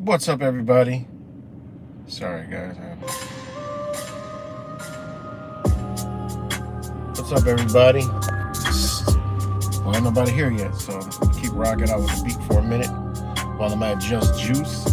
What's up, everybody? Sorry, guys. What's up, everybody? Well, ain't nobody here yet, so keep rocking out with the beat for a minute while I'm at Just Juice.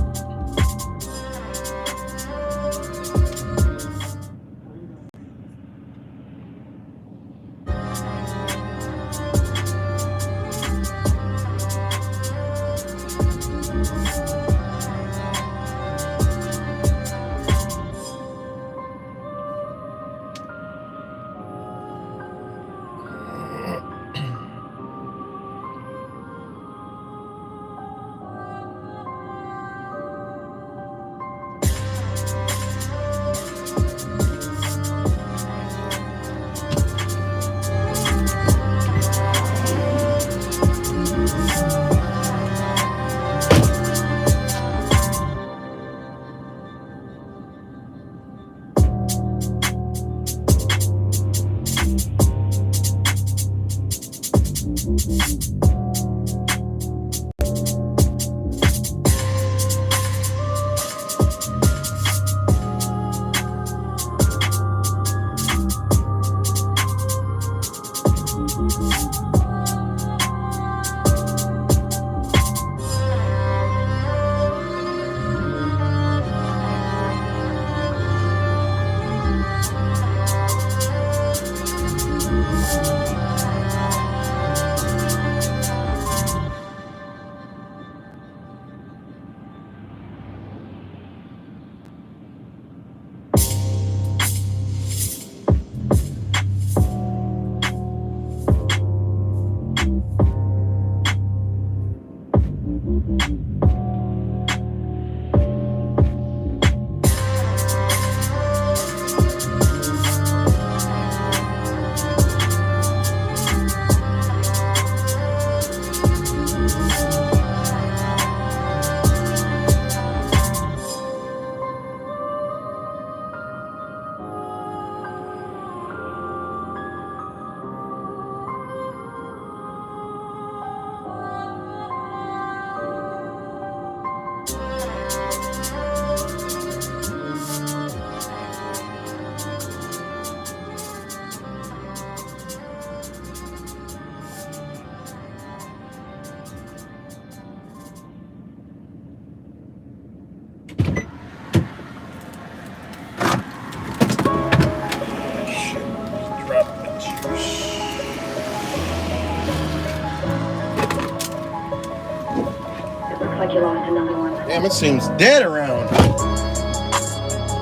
Damn, it seems dead around.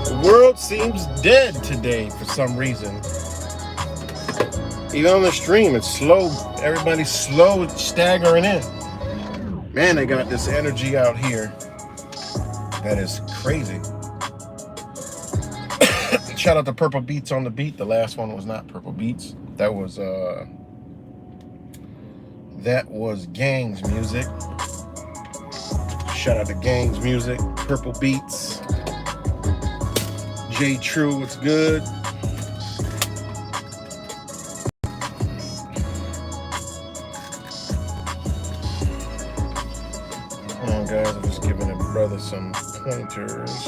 The world seems dead today for some reason. Even on the stream, it's slow. Everybody's slow, staggering in. Man, they got this energy out here that is crazy. Shout out to Purple Beats on the beat. The last one was not Purple Beats. That was Gang's music. Shout out to Gang's music. Purple Beats. J True, what's good? Come on, guys. I'm just giving a brother some pointers.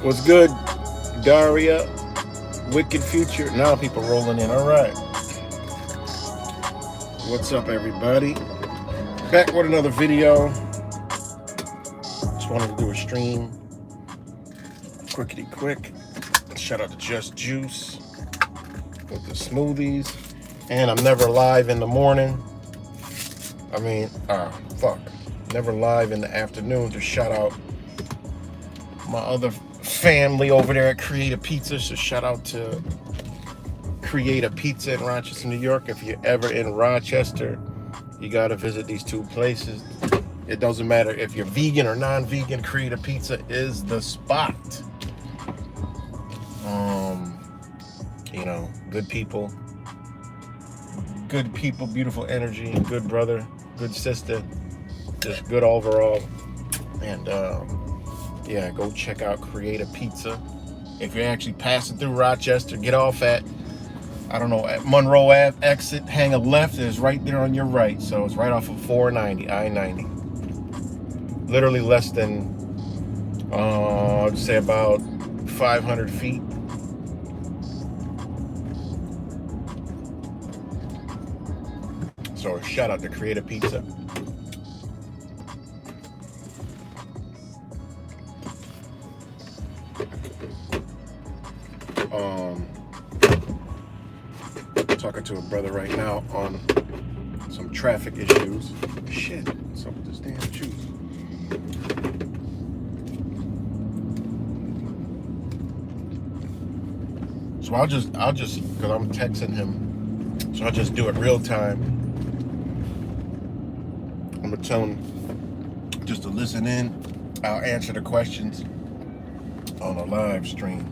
What's good, Daria? Wicked Future. Now people rolling in. All right. What's up, everybody? Back with another video. Just wanted to do a stream. Quickity quick. Shout out to Just Juice with the smoothies. And I'm never live in the morning. I mean, never live in the afternoon. To shout out my other family over there at Creative Pizza. So shout out to Creative Pizza in Rochester, New York. If you're ever in Rochester, you got to visit these two places. It doesn't matter if you're vegan or non-vegan, Creative Pizza is the spot. You know, good people, beautiful energy, good brother, good sister, just good overall. And yeah, go check out Creative Pizza. If you're actually passing through Rochester, get off at, I don't know, at Monroe Ave exit, hang a left, it's right there on your right. So it's right off of 490, I-90. Literally less than, I'd say about 500 feet. So shout out to Creative Pizza. Talking to a brother right now on some traffic issues. Shit, what's up with this damn juice? So I'll just, because I'm texting him, so I'll just do it real time. I'm gonna tell him just to listen in. I'll answer the questions on a live stream.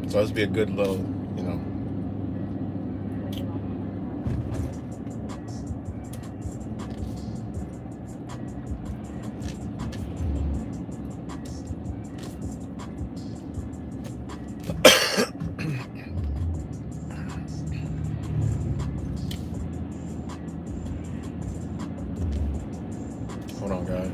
So this be a good little, you know. Hold on, guys.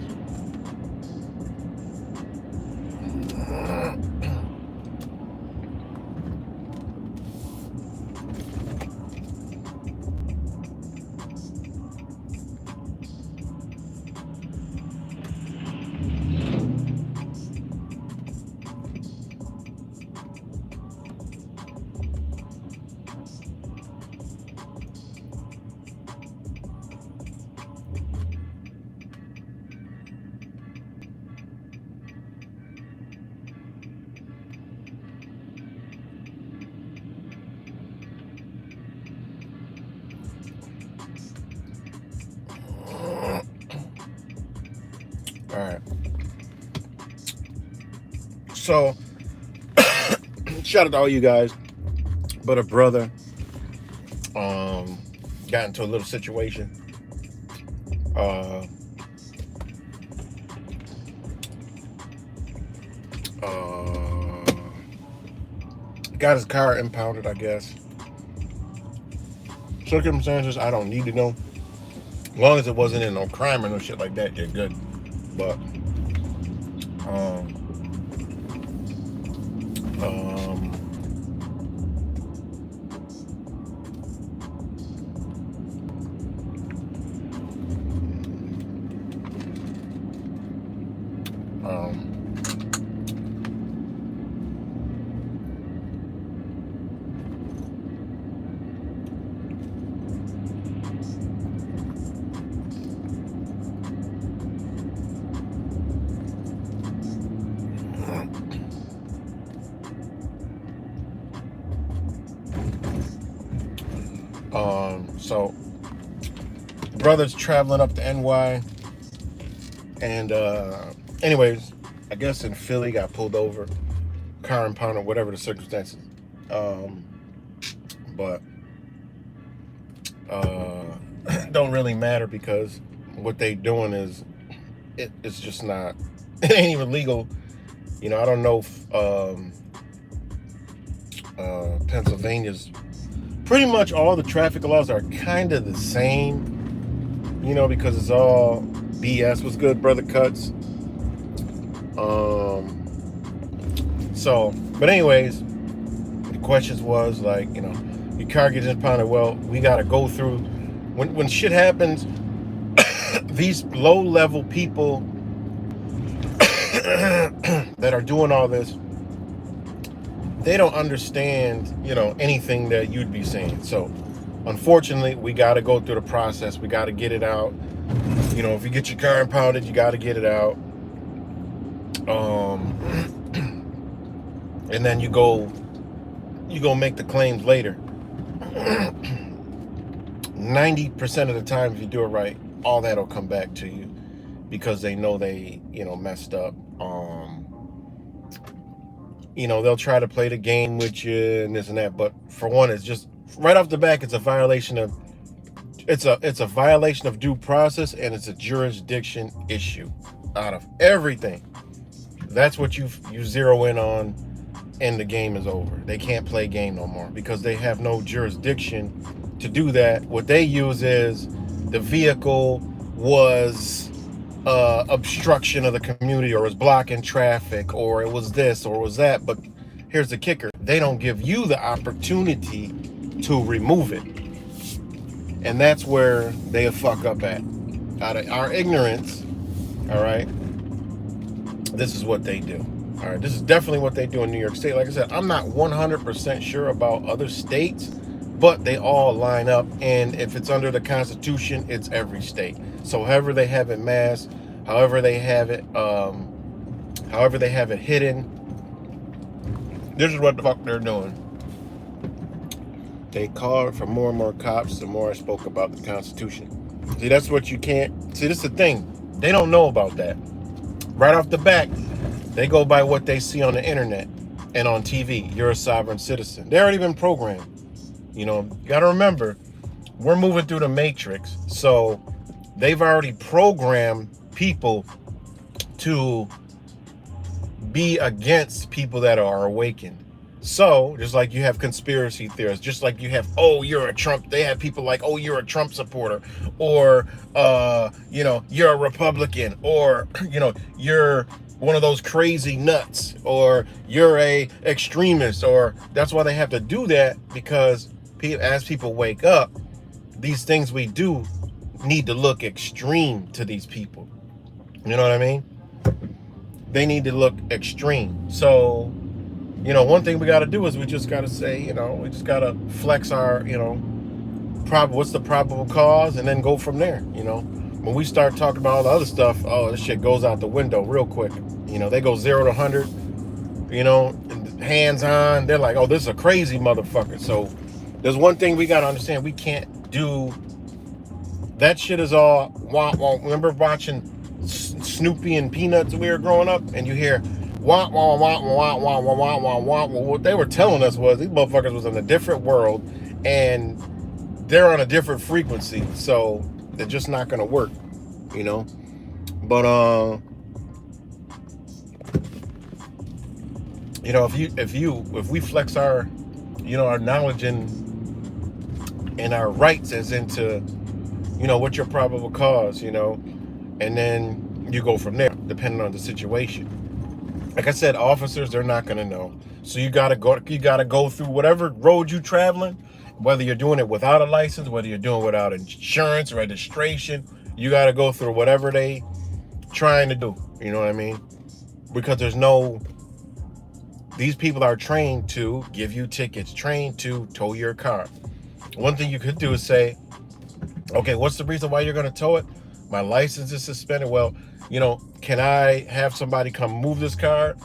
So shout out to all you guys. But a brother got into a little situation. Got his car impounded, I guess. Circumstances I don't need to know. As long as it wasn't in no crime or no shit like that, you're good. But so brother's traveling up to NY, and anyways, I guess in Philly got pulled over, car impounded, whatever the circumstances. But don't really matter, because what they doing is it's just not, it ain't even legal. You know, I don't know if Pennsylvania's, pretty much all the traffic laws are kind of the same, you know, because it's all BS. What's good, brother Cuts? So, but anyways, the questions was like, you know, your car gets impounded. Well, we got to go through, when shit happens, these low-level people that are doing all this, they don't understand, you know, anything that you'd be saying. So unfortunately, we got to go through the process. We got to get it out. You know, if you get your car impounded, you got to get it out. And then you go make the claims later. 90% of the time, if you do it right, all that'll come back to you, because they know they, you know, messed up. You know, they'll try to play the game with you and this and that, but for one, it's just right off the back, it's a violation of due process, and it's a jurisdiction issue. Out of everything, that's what you zero in on, and the game is over. They can't play game no more, because they have no jurisdiction to do that. What they use is the vehicle was obstruction of the community, or was blocking traffic, or it was this, or it was that. But here's the kicker: they don't give you the opportunity to remove it, and that's where they fuck up at. Out of our ignorance, all right, this is what they do. All right, this is definitely what they do in New York State. Like I said, I'm not 100% sure about other states, but they all line up, and if it's under the Constitution, it's every state. So however they have it masked, however they have it hidden, this is what the fuck they're doing. They called for more and more cops the more I spoke about the Constitution. See, that's what you can't see. This is the thing, they don't know about that. Right off the bat, they go by what they see on the internet and on TV. You're a sovereign citizen. They already been programmed. You know, you got to remember, we're moving through the matrix. So they've already programmed people to be against people that are awakened. So just like you have conspiracy theorists, just like you have, oh, you're a Trump. They have people like, oh, you're a Trump supporter, or, you know, you're a Republican, or, you know, you're one of those crazy nuts, or you're a extremist, or that's why they have to do that, because as people wake up, these things we do need to look extreme to these people. You know what I mean? They need to look extreme. So, you know, one thing we got to do is we just got to say, you know, we just got to flex our, you know, what's the probable cause, and then go from there. You know, when we start talking about all the other stuff, oh, this shit goes out the window real quick. You know, they go 0 to 100, you know, hands on. They're like, oh, this is a crazy motherfucker. So there's one thing we got to understand. We can't do that. Shit is all wah, wah. Remember watching Snoopy and Peanuts when we were growing up, and you hear, Wah, wah, wah, wah, wah, wah, wah, wah, wah. Well, what they were telling us was these motherfuckers was in a different world and they're on a different frequency, so they're just not gonna work, you know. But you know, if we flex our, you know, our knowledge and our rights as into, you know, what's your probable cause, you know, and then you go from there depending on the situation. Like I said, officers, they're not gonna know. So you gotta go through whatever road you're traveling, whether you're doing it without a license, whether you're doing it without insurance, registration, you gotta go through whatever they trying to do. You know what I mean? Because these people are trained to give you tickets, trained to tow your car. One thing you could do is say, okay, what's the reason why you're gonna tow it? My license is suspended. Well, you know, can I have somebody come move this car,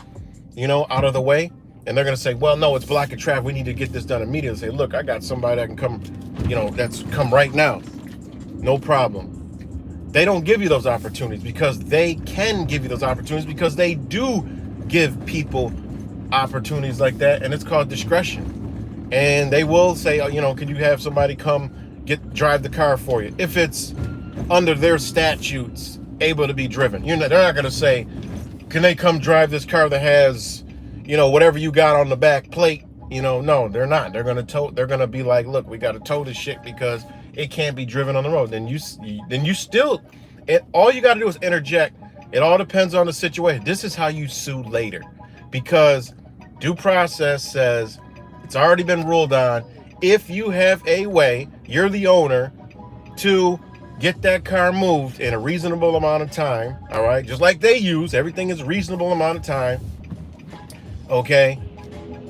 you know, out of the way? And they're going to say, well, no, it's blocking traffic. We need to get this done immediately. Say, look, I got somebody that can come, you know, that's come right now. No problem. They don't give you those opportunities because they can give you those opportunities because they do give people opportunities like that. And it's called discretion. And they will say, oh, you know, can you have somebody come drive the car for you? If it's under their statutes able to be driven. They're not going to say, can they come drive this car that has, you know, whatever you got on the back plate? You know, no, they're not. They're going to be like, look, we got to tow this shit because it can't be driven on the road. Then you still, all you got to do is interject. It all depends on the situation. This is how you sue later, because due process says it's already been ruled on. If you have a way, you're the owner, to get that car moved in a reasonable amount of time, all right? Just like they use, everything is a reasonable amount of time, okay?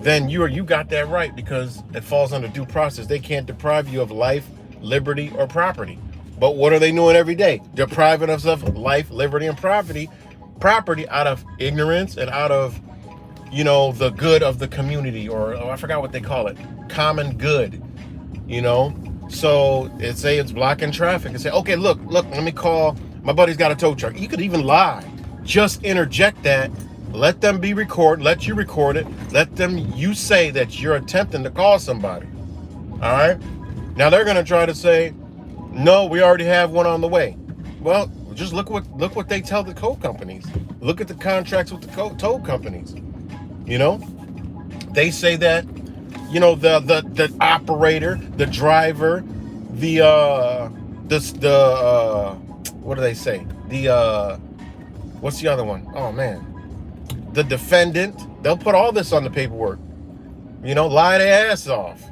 Then you got that right because it falls under due process. They can't deprive you of life, liberty, or property. But what are they doing every day? Depriving us of life, liberty, and property out of ignorance and out of, you know, the good of the community, or I forgot what they call it, common good, you know? So it's blocking traffic and say, okay, look, let me call, my buddy's got a tow truck. You could even lie. Just interject that. Let them let you record it. You say that you're attempting to call somebody. All right. Now they're going to try to say, no, we already have one on the way. Well, just look what they tell the tow companies. Look at the contracts with the tow companies. You know, they say that, you know, the operator, the driver, what do they say? What's the other one? Oh man, the defendant. They'll put all this on the paperwork. You know, lie their ass off.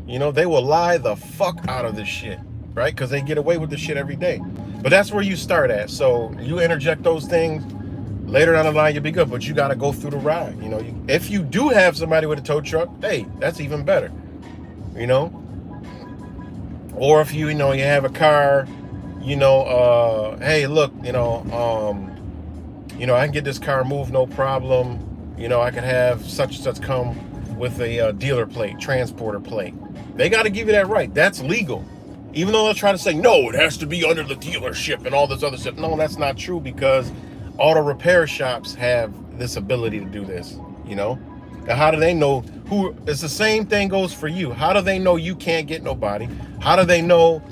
You know, they will lie the fuck out of this shit, right? Because they get away with this shit every day. But that's where you start at. So you interject those things. Later down the line, you'll be good, but you got to go through the ride. You know, if you do have somebody with a tow truck, hey, that's even better. You know, or if you have a car, you know, hey, look, I can get this car moved, no problem. You know, I could have such and such come with a dealer plate, transporter plate. They got to give you that right. That's legal. Even though they'll try to say, no, it has to be under the dealership and all this other stuff. No, that's not true, because auto repair shops have this ability to do this, you know? Now, how do they know who? It's the same thing goes for you. How do they know you can't get nobody? How do they know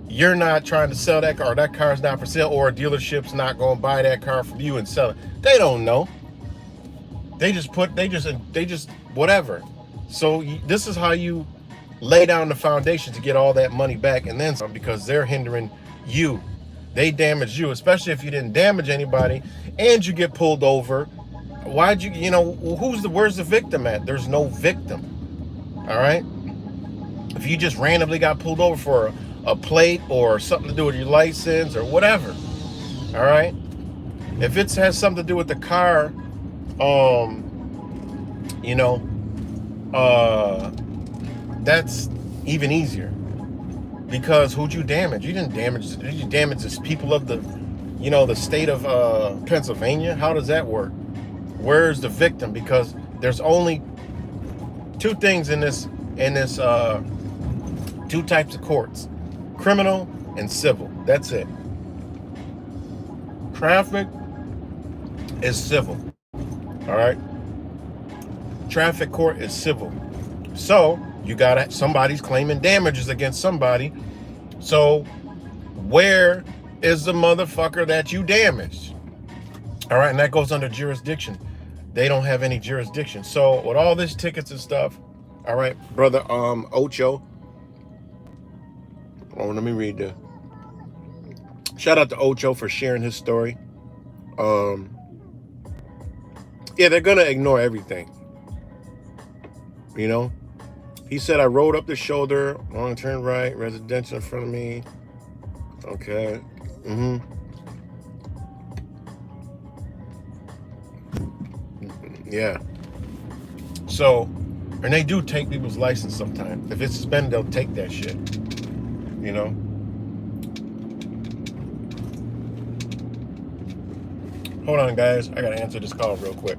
you're not trying to sell that car, or that car's not for sale, or a dealership's not going to buy that car from you and sell it? They don't know. They just whatever. So this is how you lay down the foundation to get all that money back, and then some, because they're hindering you. They damage you, especially if you didn't damage anybody and you get pulled over. Where's the victim at? There's no victim. All right. If you just randomly got pulled over for a plate or something to do with your license or whatever. All right. If it has something to do with the car, that's even easier. Because who'd you damage? You didn't damage. Did you damage the people of the state of Pennsylvania? How does that work? Where's the victim? Because there's only two things in this two types of courts: criminal and civil. That's it. Traffic is civil. All right. Traffic court is civil. So you got somebody's claiming damages against somebody. So where is the motherfucker that you damaged? All right, and that goes under jurisdiction. They don't have any jurisdiction. So with all this tickets and stuff, all right, brother Ocho. Oh, let me read this. Shout out to Ocho for sharing his story. Um, yeah, they're gonna ignore everything. You know, he said I rode up the shoulder, wrong turn right, residential in front of me. Okay. Yeah. So, and they do take people's license sometimes. If it's suspended, they'll take that shit. You know. Hold on, guys. I gotta answer this call real quick.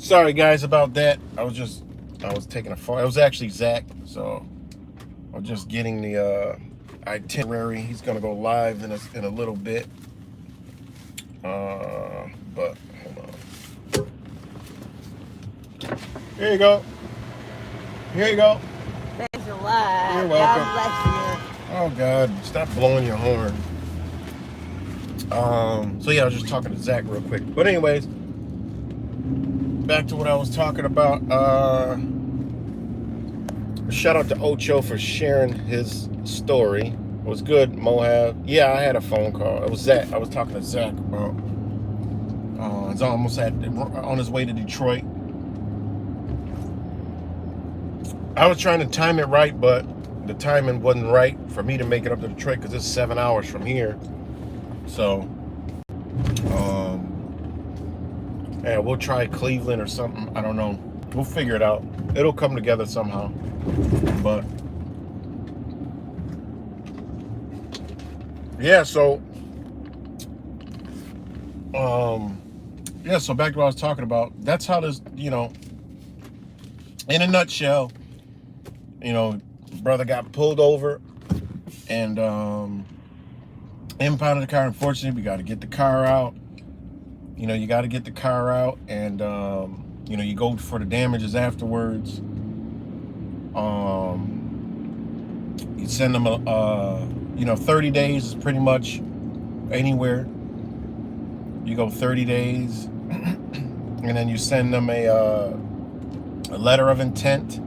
Sorry guys about that. I was taking a photo. It was actually Zach, so I'm just getting the itinerary. He's gonna go live in a little bit. But hold on. Here you go. Here you go. Thanks a lot. You're welcome. God bless you. Oh God, stop blowing your horn. So yeah, I was just talking to Zach real quick. But anyways, back to what I was talking about. Shout out to Ocho for sharing his story. It was good, Mohab. Yeah, I had a phone call. It was Zach. I was talking to Zach about. He's almost on his way to Detroit. I was trying to time it right, but the timing wasn't right for me to make it up to Detroit because it's 7 hours from here. So, yeah, we'll try Cleveland or something. I don't know. We'll figure it out. It'll come together somehow. But yeah, so yeah, so back to what I was talking about. That's how this, in a nutshell, brother got pulled over and impounded the car. Unfortunately, we got to get the car out. You got to get the car out, and you go for the damages afterwards. You send them 30 days is pretty much anywhere. You go 30 days, and then you send them a letter of intent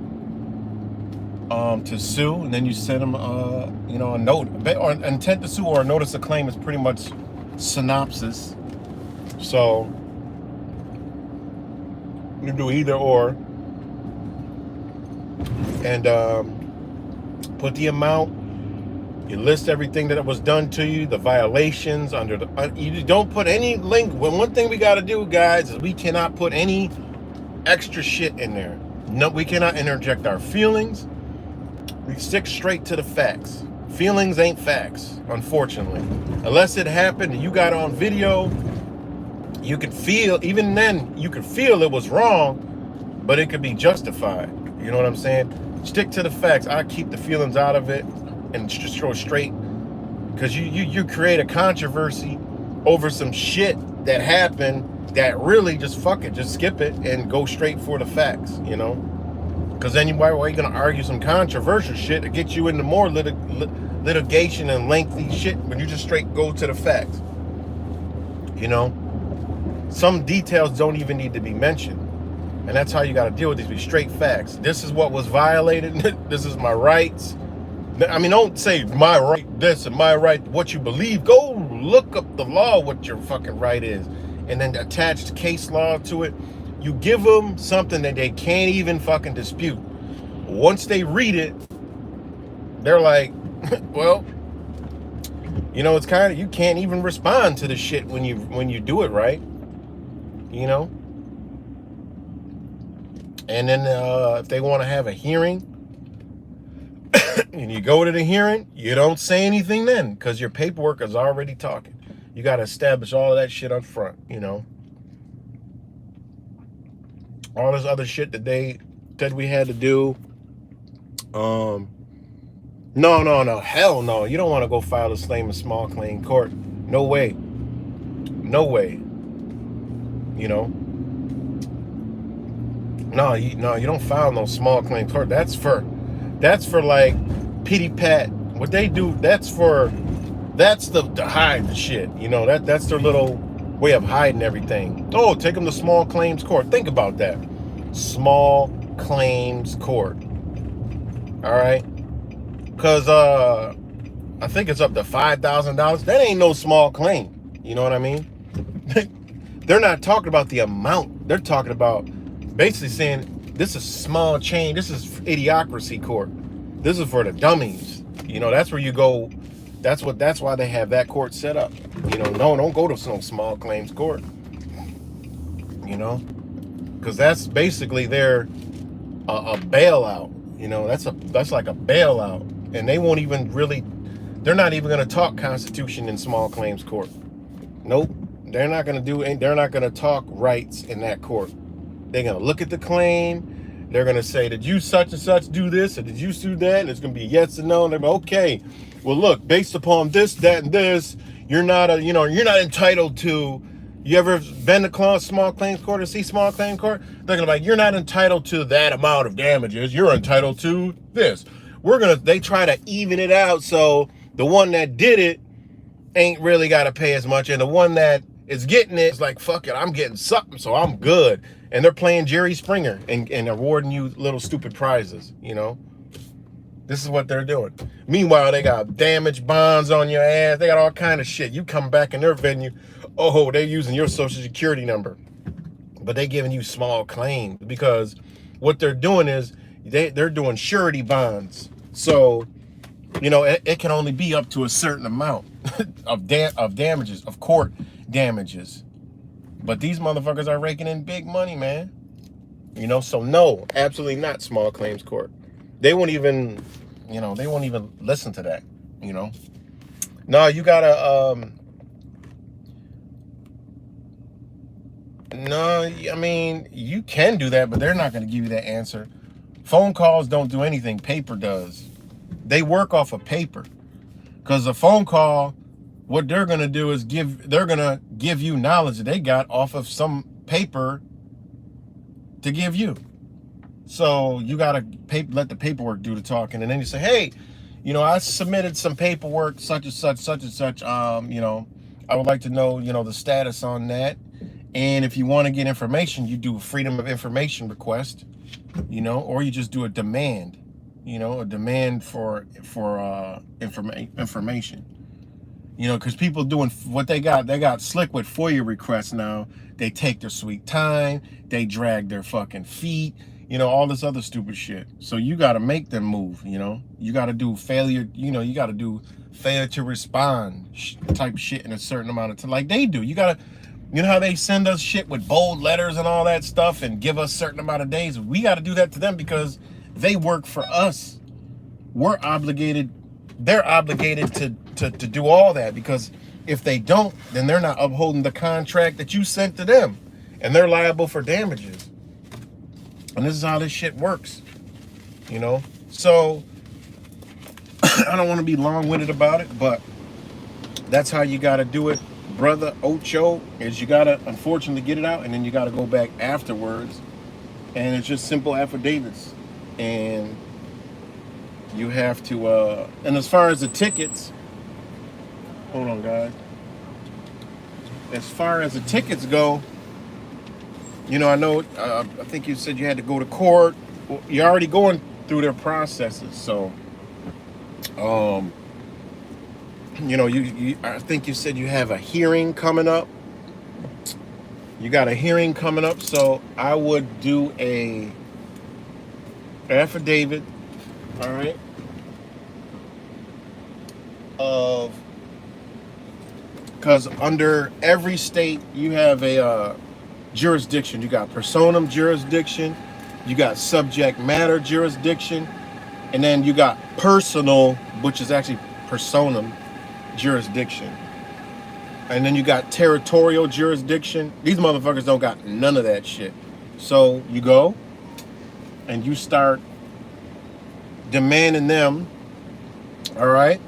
to sue, and then you send them a note or intent to sue or a notice of claim is pretty much synopsis. So you do either or, and put the amount. You list everything that was done to you, the violations under the. You don't put any link. Well, one thing we got to do, guys, is we cannot put any extra shit in there. No, we cannot interject our feelings. We stick straight to the facts. Feelings ain't facts, unfortunately. Unless it happened and you got on video, you could feel. Even then, you could feel it was wrong, but it could be justified. You know what I'm saying? Stick to the facts. I keep the feelings out of it and just go straight, because you create a controversy over some shit that happened that really just fuck it, just skip it and go straight for the facts, because then why are you gonna argue some controversial shit to get you into more litigation and lengthy shit when you just straight go to the facts? Some details don't even need to be mentioned, and that's how you got to deal with these. Be straight facts. This is what was violated. This is my rights. I mean, don't say my right this and my right what you believe. Go look up the law, what your fucking right is, and then attach case law to it. You give them something that they can't even fucking dispute. Once they read it, they're like, well, it's kind of, you can't even respond to the shit when you do it right, And then if they want to have a hearing, and you go to the hearing, you don't say anything then, because your paperwork is already talking. You got to establish all of that shit up front, all this other shit that they said we had to do. No, hell no. You don't want to go file a claim in small claim court. No way. No, you don't file no small claim court. That's for like pity pat. What they do, that's to hide the shit. That's their little way of hiding everything. Oh, take them to small claims court. Think about that. Small claims court. All right? Because I think it's up to $5,000. That ain't no small claim. You know what I mean? They're not talking about the amount. They're talking about basically saying this is small change. This is idiocracy court. This is for the dummies. That's where you go. That's why they have that court set up. No, don't go to some small claims court. Because that's basically their a bailout. That's like a bailout, and they won't even really. They're not even going to talk Constitution in small claims court. Nope, they're not going to do. They're not going to talk rights in that court. They're going to look at the claim. They're going to say, did you such and such do this? Or did you do that? And it's going to be yes and no. And they're like, okay, well, look, based upon this, that, and this, you're not entitled to. You ever been to small claims court or see small claims court? They're gonna be like, you're not entitled to that amount of damages. You're entitled to this. They try to even it out so the one that did it ain't really got to pay as much, and the one that is getting it is like, fuck it, I'm getting something, so I'm good. And they're playing Jerry Springer and awarding you little stupid prizes, This is what they're doing. Meanwhile, they got damage bonds on your ass. They got all kind of shit. You come back in their venue, oh, they're using your social security number. But they giving you small claims because what they're doing is they're doing surety bonds. So, it can only be up to a certain amount of damages, of court damages. But these motherfuckers are raking in big money, man. So no, absolutely not small claims court. They won't even, listen to that, No, you gotta, no, I mean, you can do that, but they're not going to give you that answer. Phone calls don't do anything. Paper does. They work off of paper. Because a phone call, what they're going to do is they're going to give you knowledge that they got off of some paper to give you. So you got to let the paperwork do the talking. And then you say, hey, I submitted some paperwork, such and such, such and such. I would like to know, the status on that. And if you want to get information, you do a freedom of information request, or you just do a demand, a demand for information, because people doing what they got slick with FOIA requests now. They take their sweet time, they drag their fucking feet, all this other stupid shit. So you got to make them move, you got to do failure, you got to do failure to respond type shit in a certain amount of time, like they do. You got to. You know how they send us shit with bold letters and all that stuff and give us a certain amount of days? We got to do that to them because they work for us. We're obligated. They're obligated to do all that, because if they don't, then they're not upholding the contract that you sent to them, and they're liable for damages. And this is how this shit works, So I don't want to be long-winded about it, but that's how you got to do it. Brother Ocho, is you gotta unfortunately get it out, and then you gotta go back afterwards, and it's just simple affidavits, and you have to and as far as the tickets, hold on guys, as far as the tickets go, I know I think you said you had to go to court. Well, you're already going through their processes, so I think you said you have a hearing coming up. You got a hearing coming up, so I would do a affidavit, all right, because under every state you have a jurisdiction. You got personam jurisdiction, you got subject matter jurisdiction, and then you got personal, which is actually personam jurisdiction. And then you got territorial jurisdiction. These motherfuckers don't got none of that shit. So you go and you start demanding them, all right?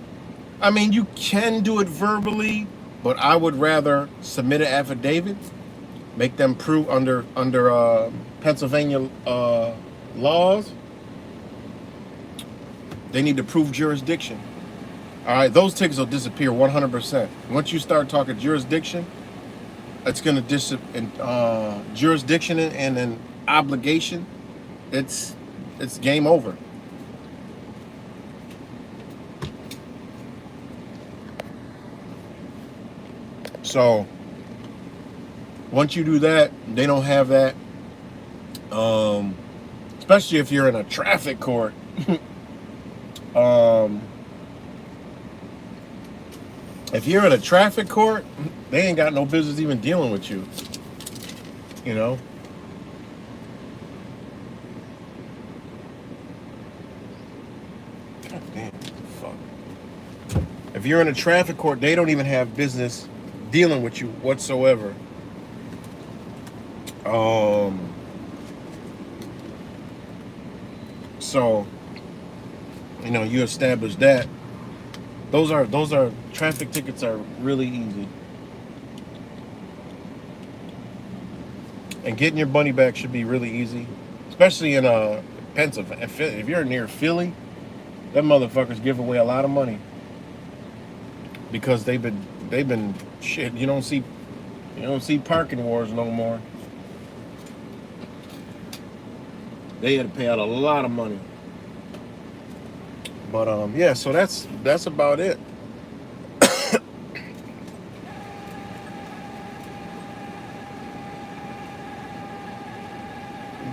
I mean, you can do it verbally, but I would rather submit an affidavit, make them prove under Pennsylvania laws. They need to prove jurisdiction. All right, those tickets will disappear 100%. Once you start talking jurisdiction, it's going to disappear. Jurisdiction and then obligation, it's game over. So once you do that, they don't have that. Especially if you're in a traffic court. If you're in a traffic court, they ain't got no business even dealing with you. God damn, fuck. If you're in a traffic court, they don't even have business dealing with you whatsoever. So, you know, you establish that. Those are traffic tickets are really easy. And getting your money back should be really easy. Especially in Pennsylvania. If you're near Philly, them motherfuckers give away a lot of money. Because they've been shit. You don't see parking wars no more. They had to pay out a lot of money. But yeah, so that's about it.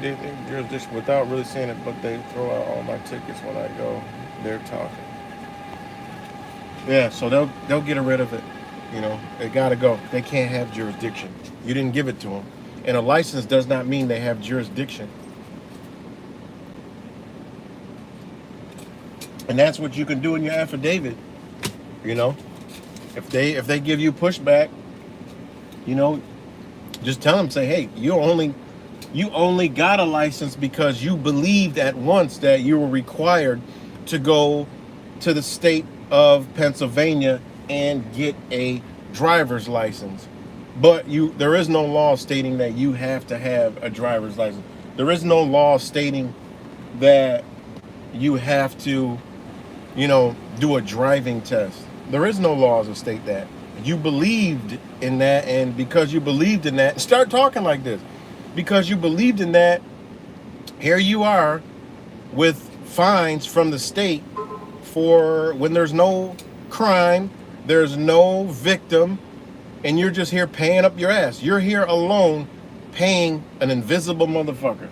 They jurisdiction without really saying it, but they throw out all my tickets when I go. They're talking. Yeah, so they'll get rid of it. You know, they gotta go. They can't have jurisdiction. You didn't give it to them, and a license does not mean they have jurisdiction. And that's what you can do in your affidavit. You know, if they give you pushback, you know, just tell them, say, hey, you only got a license because you believed at once that you were required to go to the state of Pennsylvania and get a driver's license. But there is no law stating that you have to have a driver's license. There is no law stating that you have to, you know, do a driving test. There is no laws that state that. You believed in that, and because you believed in that, start talking like this. Because you believed in that, here you are with fines from the state for when there's no crime, there's no victim, and you're just here paying up your ass. You're here alone paying an invisible motherfucker.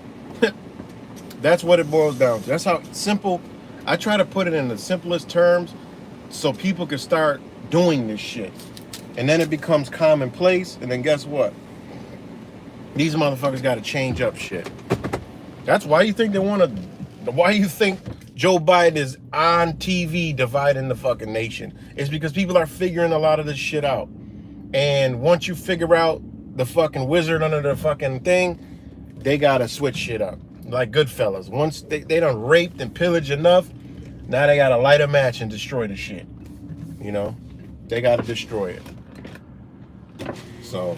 That's what it boils down to. That's how simple. I try to put it in the simplest terms so people can start doing this shit. And then it becomes commonplace, and then guess what? These motherfuckers got to change up shit. That's why you think why you think Joe Biden is on TV dividing the fucking nation. It's because people are figuring a lot of this shit out. And once you figure out the fucking wizard under the fucking thing, they got to switch shit up. Like Goodfellas. Once they done raped and pillaged enough, now they got to light a match and destroy the shit. You know? They got to destroy it. So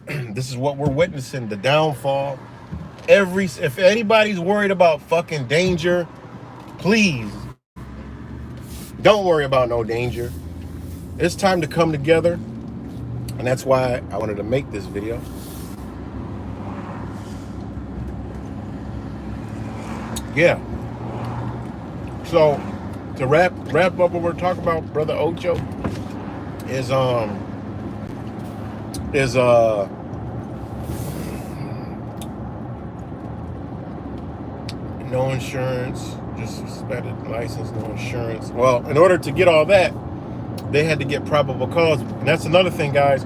this is what we're witnessing, the downfall. If anybody's worried about fucking danger, please don't worry about no danger. It's time to come together, and that's why I wanted to make this video. Yeah. So to wrap up what we're talking about, Brother Ocho, is no insurance, just suspended license, no insurance. Well, in order to get all that, they had to get probable cause. And that's another thing, guys.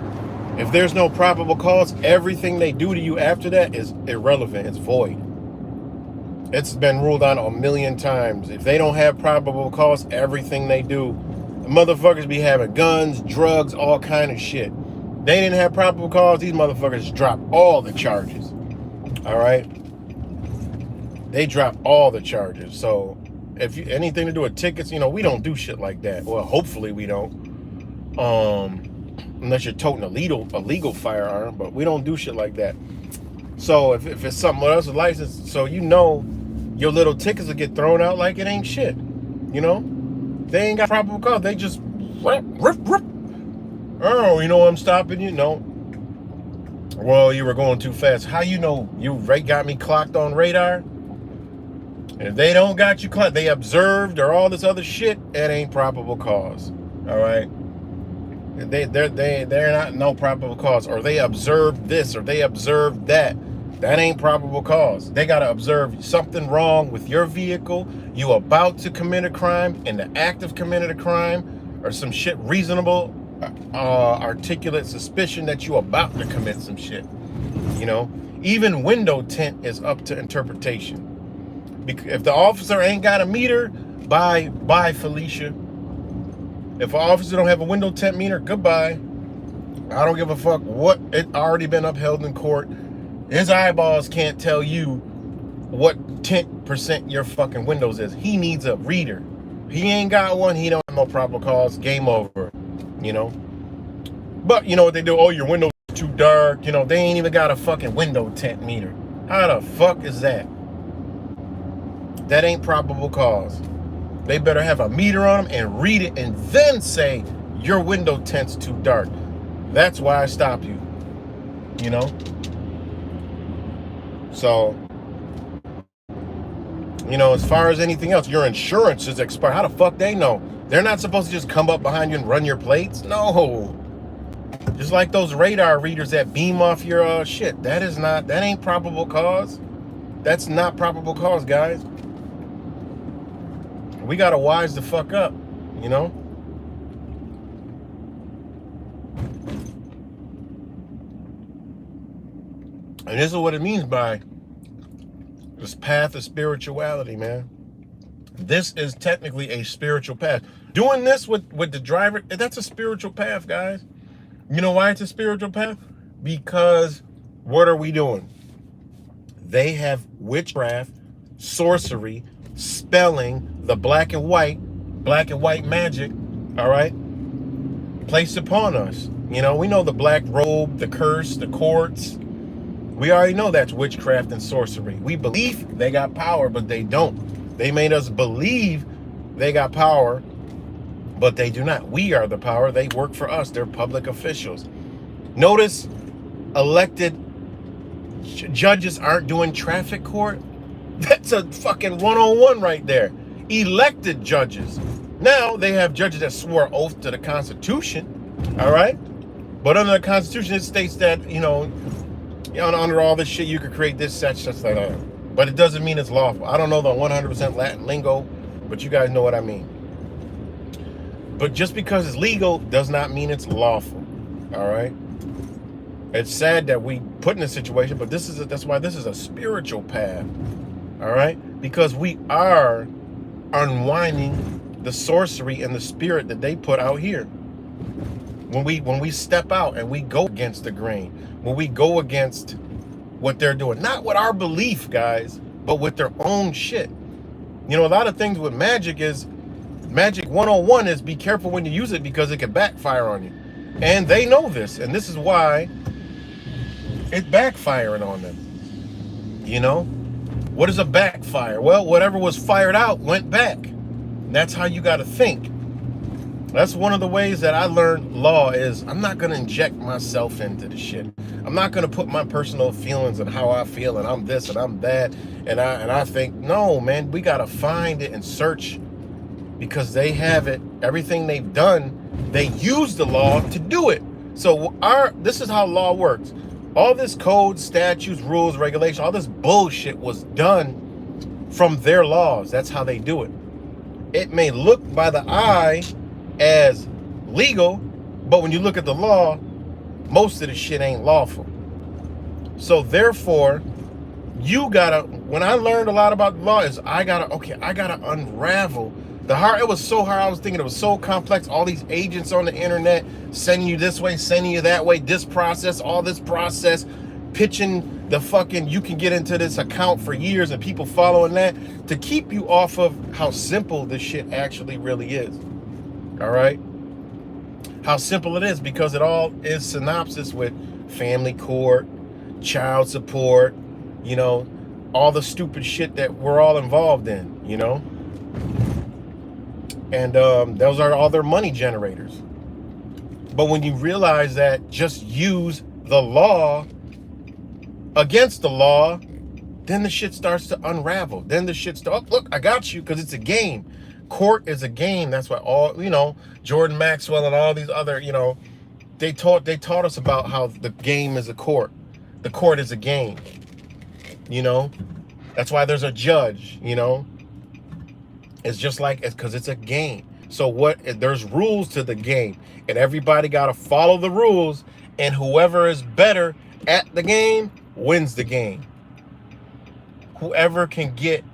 If there's no probable cause, everything they do to you after that is irrelevant. It's void. It's been ruled on a million times. If they don't have probable cause, everything they do, the motherfuckers be having guns, drugs, all kind of shit. They didn't have probable cause, these motherfuckers drop all the charges. All right? They drop all the charges. So if you anything to do with tickets, you know, we don't do shit like that. Well, hopefully we don't. Unless you're toting a legal firearm, but we don't do shit like that. So if it's something else with license, so you know your little tickets will get thrown out like it ain't shit. You know? They ain't got probable cause. They just rip. Oh, you know I'm stopping you? No. Well, you were going too fast. How you know you got me clocked on radar? If they don't got you clocked, they observed or all this other shit, it ain't probable cause. All right? They're not no probable cause, or they observed this or they observed that. That ain't probable cause. They gotta observe something wrong with your vehicle, you about to commit a crime, in the act of committing a crime, or some shit reasonable, articulate suspicion that you about to commit some shit. You know, even window tint is up to interpretation. If the officer ain't got a meter, bye Felicia. If an officer don't have a window tint meter, goodbye. I don't give a fuck what, it already been upheld in court. His eyeballs can't tell you what percent your fucking Windows is. He needs a reader. He ain't got one. He don't have no probable cause. Game over. You know. But you know what they do? Oh, your Windows is too dark. You know, they ain't even got a fucking window tint meter. How the fuck is that? That ain't probable cause. They better have a meter on them and read it and then say your window tint's too dark. That's why I stop you. You know? So, you know, as far as anything else, your insurance is expired. How the fuck they know? They're not supposed to just come up behind you and run your plates? No. Just like those radar readers that beam off your shit. That ain't probable cause. That's not probable cause, guys. We gotta wise the fuck up, you know? And this is what it means by this path of spirituality, man. This is technically a spiritual path. Doing this with the driver, that's a spiritual path, guys. You know why it's a spiritual path? Because what are we doing? They have witchcraft, sorcery, spelling, the black and white magic, all right, placed upon us. You know, we know the black robe, the curse, the courts. We already know that's witchcraft and sorcery. We believe they got power, but they don't. They made us believe they got power, but they do not. We are the power. They work for us. They're public officials. Notice elected judges aren't doing traffic court. That's a fucking one-on-one right there. Elected judges. Now they have judges that swore oath to the Constitution, all right? But under the Constitution, it states that, you know, under all this shit, you could create this, such like that. But it doesn't mean it's lawful. I don't know the 100% Latin lingo, but you guys know what I mean. But just because it's legal does not mean it's lawful, all right? It's sad that we put in this situation, but that's why this is a spiritual path, all right? Because we are unwinding the sorcery and the spirit that they put out here. When we step out and we go against the grain, when we go against what they're doing, not with our belief, guys, but with their own shit. You know, a lot of things with magic is, Magic 101 is be careful when you use it because it can backfire on you. And they know this, and this is why it's backfiring on them. You know? What is a backfire? Well, whatever was fired out went back. That's how you got to think. That's one of the ways that I learned law is I'm not going to inject myself into the shit. I'm not going to put my personal feelings and how I feel and I'm this and I'm that. And I think, no, man, we got to find it and search because they have it. Everything they've done, they use the law to do it. So this is how law works. All this code, statutes, rules, regulation, all this bullshit was done from their laws. That's how they do it. It may look by the eye as legal, but when you look at the law, most of the shit ain't lawful. So therefore, you gotta, when I learned a lot about the law is I gotta unravel the hard. It was so hard. I was thinking it was so complex. All these agents on the internet sending you this way, sending you that way, this process, all this process, pitching the fucking, you can get into this account for years and people following that to keep you off of how simple this shit actually really is. All right? How simple it is because it all is synopsis with family court, child support, you know, all the stupid shit that we're all involved in, you know? And those are all their money generators. But when you realize that just use the law against the law, then the shit starts to unravel. Then the shit starts, oh, look, I got you, because it's a game. Court is a game. That's why all, you know, Jordan Maxwell and all these other, you know, they taught us about how the game is a court. The court is a game, you know. That's why there's a judge, you know. It's just like, it's because it's a game. So there's rules to the game, and everybody got to follow the rules, and whoever is better at the game wins the game. Whoever can get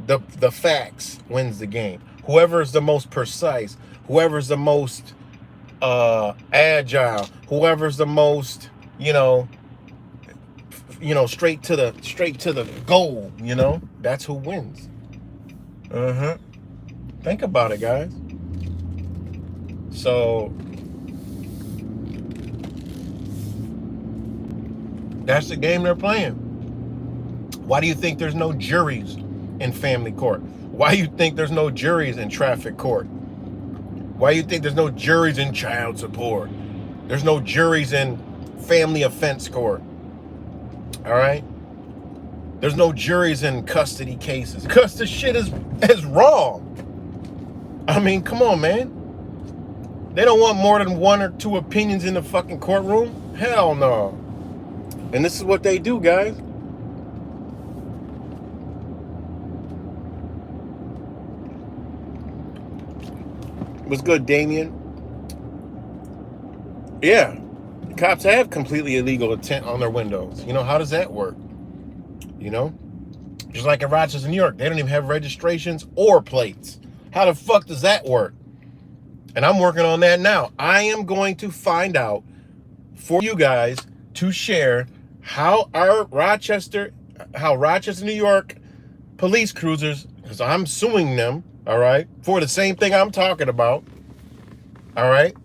the facts wins the game. Whoever is the most precise, whoever is the most agile, whoever's the most, you know, straight to the goal, that's who wins. Think about it, guys. So that's the game they're playing. Why do you think there's no juries in family court? Why do you think there's no juries in traffic court? Why do you think there's no juries in child support? There's no juries in family offense court. All right? There's no juries in custody cases because the shit is wrong. I mean, come on, man. They don't want more than 1 or 2 opinions in the fucking courtroom? Hell no. And this is what they do, guys. What's good, Damien? Yeah. The cops have completely illegal tint on their windows. How does that work? Just like in Rochester, New York, they don't even have registrations or plates. How the fuck does that work? And I'm working on that now. I am going to find out for you guys to share how Rochester, New York police cruisers, because I'm suing them, all right, for the same thing I'm talking about, all right?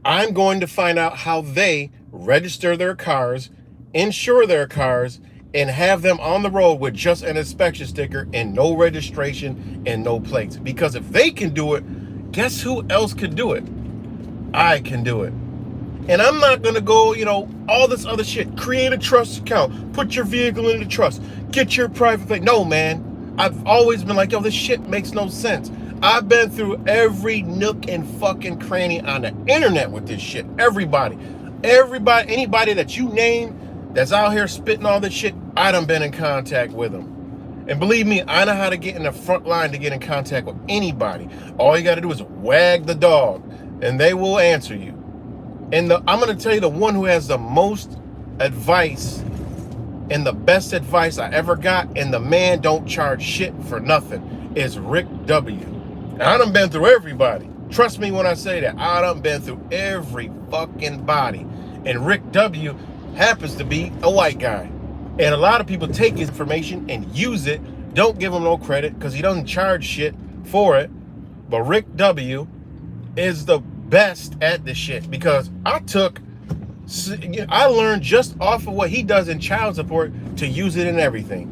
I'm going to find out how they register their cars, insure their cars, and have them on the road with just an inspection sticker and no registration and no plates. Because if they can do it, guess who else can do it? I can do it. And I'm not going to go, all this other shit. Create a trust account. Put your vehicle into trust. Get your private plate. No, man. I've always been like, yo, this shit makes no sense. I've been through every nook and fucking cranny on the internet with this shit. Everybody, anybody that you name that's out here spitting all this shit, I done been in contact with them. And believe me, I know how to get in the front line to get in contact with anybody. All you got to do is wag the dog, and they will answer you. And I'm going to tell you the one who has the most advice and the best advice I ever got, and the man don't charge shit for nothing, is Rick W. And I done been through everybody. Trust me when I say that. I done been through every fucking body. And Rick W. happens to be a white guy. And a lot of people take his information and use it. Don't give him no credit because he doesn't charge shit for it. But Rick W. is the best at this shit because I learned just off of what he does in child support to use it in everything.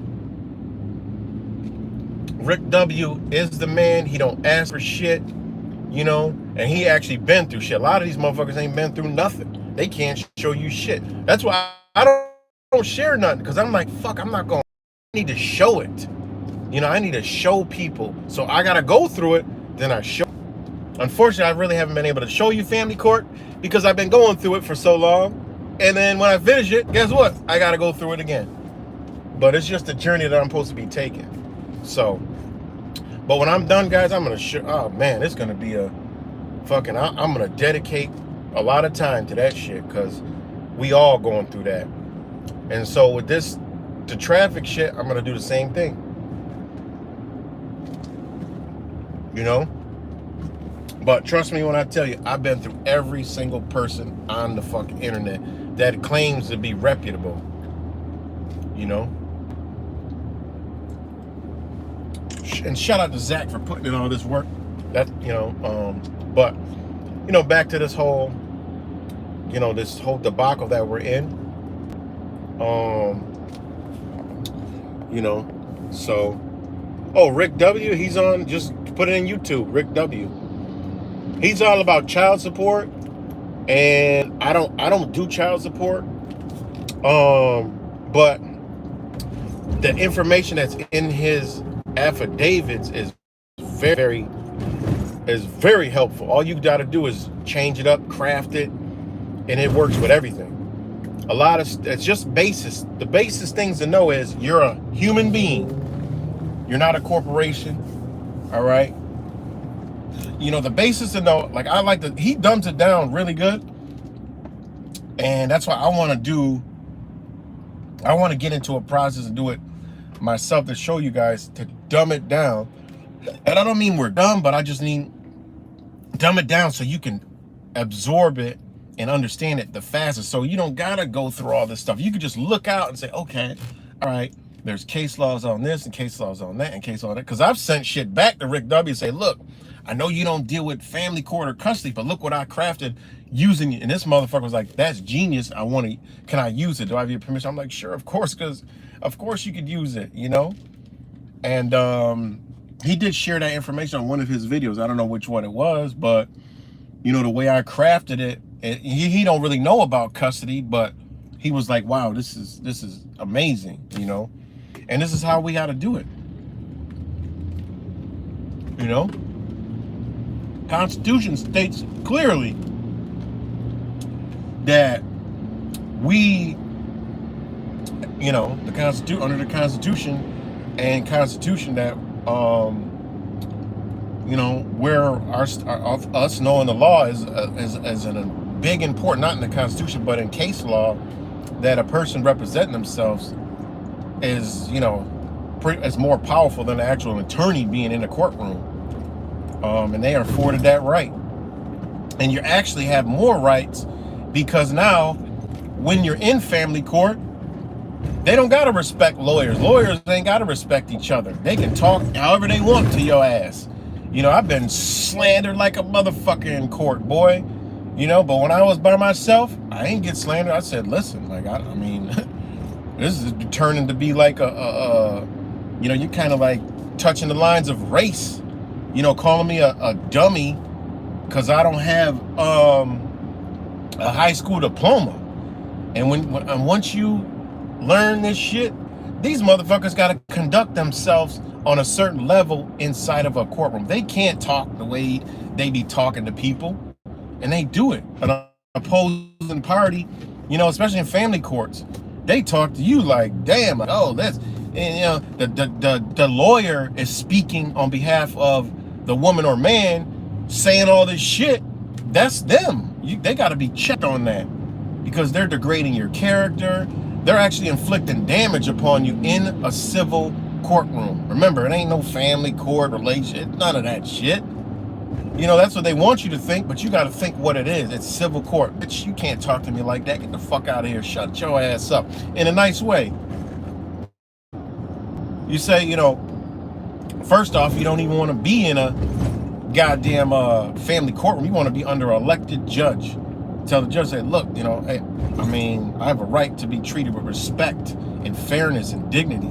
Rick W. is the man. He don't ask for shit, and he actually been through shit. A lot of these motherfuckers ain't been through nothing. They can't show you shit. That's why I don't share nothing, because I'm like, fuck, I need to show it. I need to show people. So I got to go through it, then I show. Unfortunately, I really haven't been able to show you family court because I've been going through it for so long. And then when I finish it, guess what? I got to go through it again. But it's just a journey that I'm supposed to be taking. So, but when I'm done, guys, I'm going to show, oh man, it's going to be a fucking, I'm going to dedicate a lot of time to that shit because we all going through that. And so with the traffic shit, I'm going to do the same thing. But trust me when I tell you, I've been through every single person on the fucking internet that claims to be reputable. And shout out to Zach for putting in all this work. But back to this whole debacle that we're in. Rick W, he's on, just put it in YouTube, Rick W. He's all about child support, and I don't do child support. But the information that's in his affidavits is very helpful. All you got to do is change it up, craft it, and it works with everything. It's just basis. The basis things to know is you're a human being. You're not a corporation. All right. The basis to know, he dumbs it down really good. And that's why I want to get into a process and do it myself to show you guys to dumb it down. And I don't mean we're dumb, but I just mean dumb it down so you can absorb it and understand it the fastest. So you don't gotta go through all this stuff. You could just look out and say, okay, all right, there's case laws on this and case laws on that and case law on that. Because I've sent shit back to Rick W and say, look, I know you don't deal with family court or custody, but look what I crafted using it. And this motherfucker was like, that's genius. I want to, can I use it? Do I have your permission? I'm like, sure, of course, because of course you could use it, you know? And he did share that information on one of his videos. I don't know which one it was, but you know, the way I crafted it, he don't really know about custody, but he was like, wow, this is amazing, you know? And this is how we got to do it. You know? Constitution states clearly that we, you know, under the Constitution and Constitution that, you know, where us knowing the law is a big important, not in the Constitution, but in case law, that a person representing themselves is, you know, is more powerful than the actual attorney being in the courtroom. And they are afforded that right. And you actually have more rights because now when you're in family court, they don't got to respect lawyers. Lawyers ain't got to respect each other. They can talk however they want to your ass. You know, I've been slandered like a motherfucker in court, boy. You know, but when I was by myself, I ain't get slandered. I said, listen, like, I mean, this is turning to be like you know, you're kind of like touching the lines of race. You know, calling me a dummy because I don't have a high school diploma. And once you learn this shit, these motherfuckers got to conduct themselves on a certain level inside of a courtroom. They can't talk the way they be talking to people, and they do it. An opposing party, you know, especially in family courts, they talk to you like, damn, like, oh, that's, and you know, the lawyer is speaking on behalf of the woman or man saying all this shit. That's them. They got to be checked on that because they're degrading your character. They're actually inflicting damage upon you in a civil courtroom. Remember, it ain't no family court relationship, none of that shit. You know, that's what they want you to think, but you got to think what it is. It's civil court. Bitch, you can't talk to me like that. Get the fuck out of here. Shut your ass up in a nice way. You say, you know, first off, you don't even want to be in a goddamn family courtroom. You want to be under an elected judge. Tell the judge, say, look, you know, hey, I mean, I have a right to be treated with respect and fairness and dignity.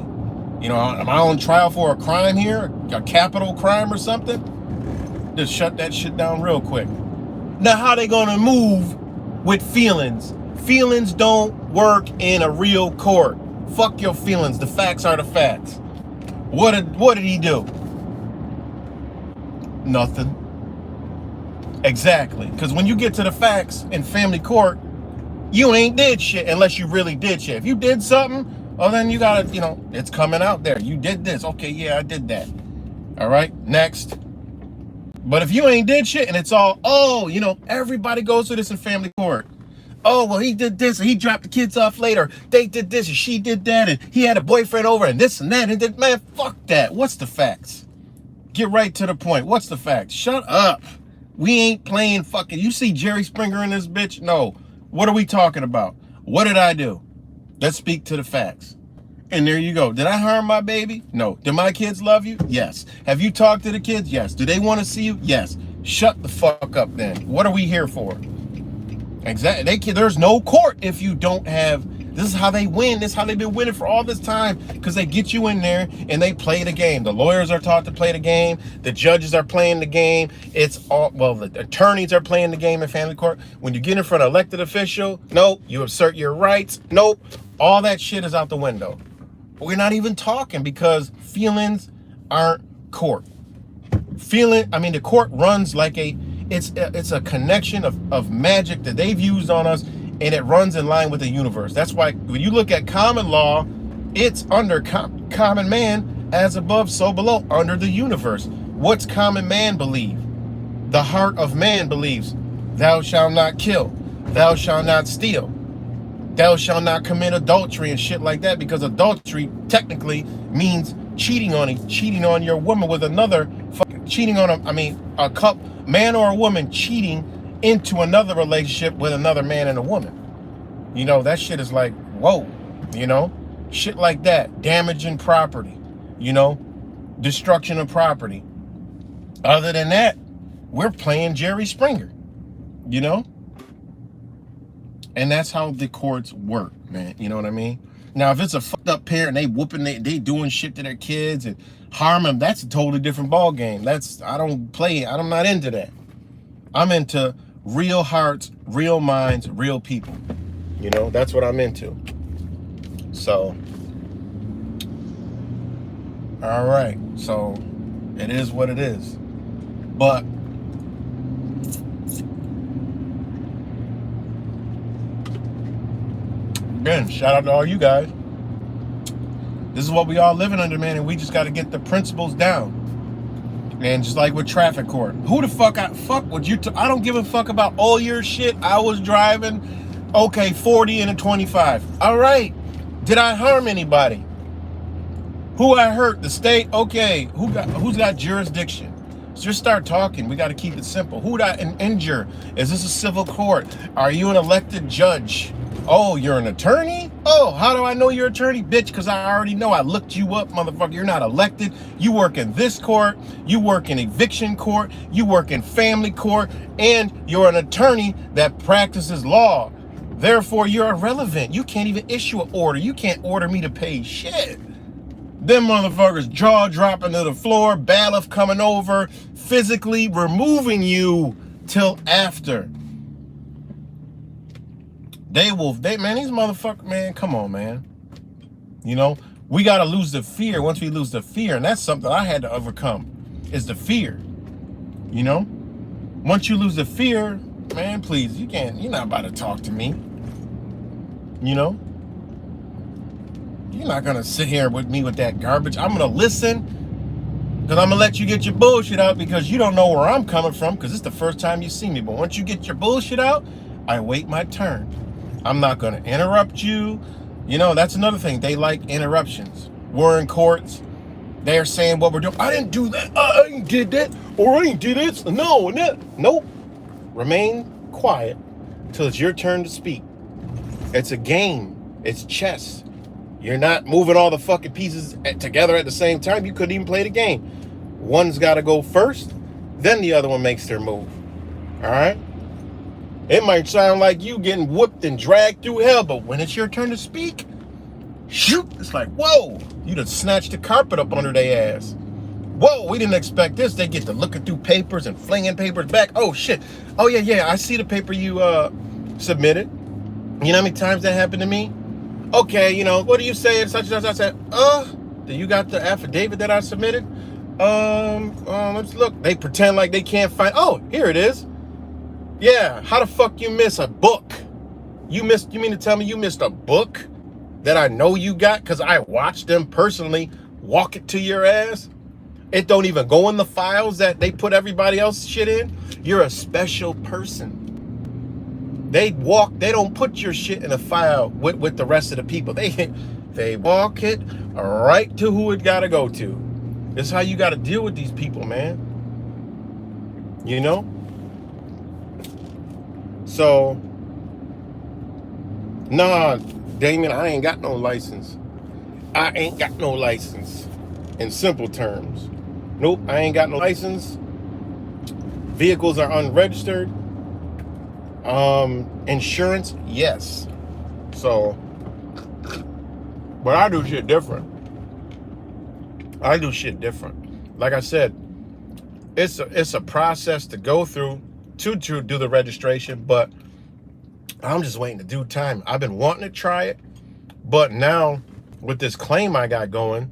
You know, am I on trial for a crime here? A capital crime or something? Just shut that shit down real quick. Now, how they gonna move with feelings? Feelings don't work in a real court. Fuck your feelings. The facts are the facts. What did he do? Nothing. Exactly. Because when you get to the facts in family court, you ain't did shit unless you really did shit. If you did something, well, then you gotta, you know, it's coming out there. You did this. Okay, yeah, I did that. All right, next. But if you ain't did shit and it's all, oh, you know, everybody goes through this in family court. Oh, well, he did this and he dropped the kids off later. They did this and she did that and he had a boyfriend over and this and that. And man, fuck that. What's the facts? Get right to the point. What's the facts? Shut up. We ain't playing fucking. You see Jerry Springer in this bitch? No. What are we talking about? What did I do? Let's speak to the facts. And there you go. Did I harm my baby? No. Do my kids love you? Yes. Have you talked to the kids? Yes. Do they want to see you? Yes. Shut the fuck up then. What are we here for? Exactly. There's no court if you don't have. This is how they win. This is how they've been winning for all this time, because they get you in there and they play the game. The lawyers are taught to play the game. The judges are playing the game. It's all, well, the attorneys are playing the game in family court. When you get in front of an elected official, nope, you assert your rights. Nope. All that shit is out the window. We're not even talking because feelings aren't court. The court runs like it's a connection of magic that they've used on us, and it runs in line with the universe. That's why when you look at common law, it's under common man, as above, so below, under the universe. What's common man believe? The heart of man believes, thou shalt not kill, thou shalt not steal, thou shalt not commit adultery and shit like that, because adultery technically means cheating on your woman with another, cheating on a man or a woman cheating into another relationship with another man and a woman. You know, that shit is like, whoa, you know, shit like that. Damaging property, you know, destruction of property. Other than that, we're playing Jerry Springer, you know? And that's how the courts work, man. You know what I mean? Now, if it's a fucked up parent and they whooping, they doing shit to their kids and harm them, that's a totally different ball game. I don't play, I'm not into that. I'm into real hearts, real minds, real people. You know, that's what I'm into. So, all right. So, it is what it is. But, again, shout out to all you guys. This is what we all living under, man, and we just got to get the principles down. And just like with traffic court, who the fuck would you? I don't give a fuck about all your shit. I was driving, okay, 40 and a 25. All right, did I harm anybody? Who I hurt? The state? Okay, who's got jurisdiction? So just start talking. We got to keep it simple. Who did I injure? Is this a civil court? Are you an elected judge? Oh, you're an attorney? Oh, how do I know you're an attorney? Bitch, because I already know. I looked you up, motherfucker. You're not elected. You work in this court. You work in eviction court. You work in family court. And you're an attorney that practices law. Therefore, you're irrelevant. You can't even issue an order. You can't order me to pay shit. Them motherfuckers jaw dropping to the floor, bailiff coming over, physically removing you till after. Man, these motherfuckers, man, come on, man. You know, we got to lose the fear. Once we lose the fear, and that's something I had to overcome, is the fear. You know, once you lose the fear, man, please, you're not about to talk to me. You know, you're not going to sit here with me with that garbage. I'm going to listen, because I'm going to let you get your bullshit out, because you don't know where I'm coming from, because it's the first time you see me. But once you get your bullshit out, I wait my turn. I'm not going to interrupt you. You know, that's another thing. They like interruptions. We're in courts. They're saying what we're doing. I didn't do that. I ain't did that. Or I ain't did this. No, nope. Remain quiet till it's your turn to speak. It's a game. It's chess. You're not moving all the fucking pieces together at the same time. You couldn't even play the game. One's got to go first. Then the other one makes their move. All right? It might sound like you getting whooped and dragged through hell, but when it's your turn to speak, shoot, it's like, whoa, you done snatched the carpet up under their ass. Whoa, we didn't expect this. They get to looking through papers and flinging papers back. Oh, shit. Oh, yeah, I see the paper you submitted. You know how many times that happened to me? Okay, you know, what do you say? Such and such. I said, do you got the affidavit that I submitted? Let's look. They pretend like they can't find. Oh, here it is. Yeah, how the fuck you miss a book? You mean to tell me you missed a book that I know you got because I watched them personally walk it to your ass? It don't even go in the files that they put everybody else's shit in. You're a special person. They don't put your shit in a file with the rest of the people. They walk it right to who it gotta go to. This is how you gotta deal with these people, man. You know? So, nah, Damon, I ain't got no license. I ain't got no license. In simple terms. Nope, I ain't got no license. Vehicles are unregistered. Insurance, yes. So, but I do shit different. Like I said, it's a process to go through to do the registration, but I'm just waiting to do time. I've been wanting to try it, but now with this claim I got going,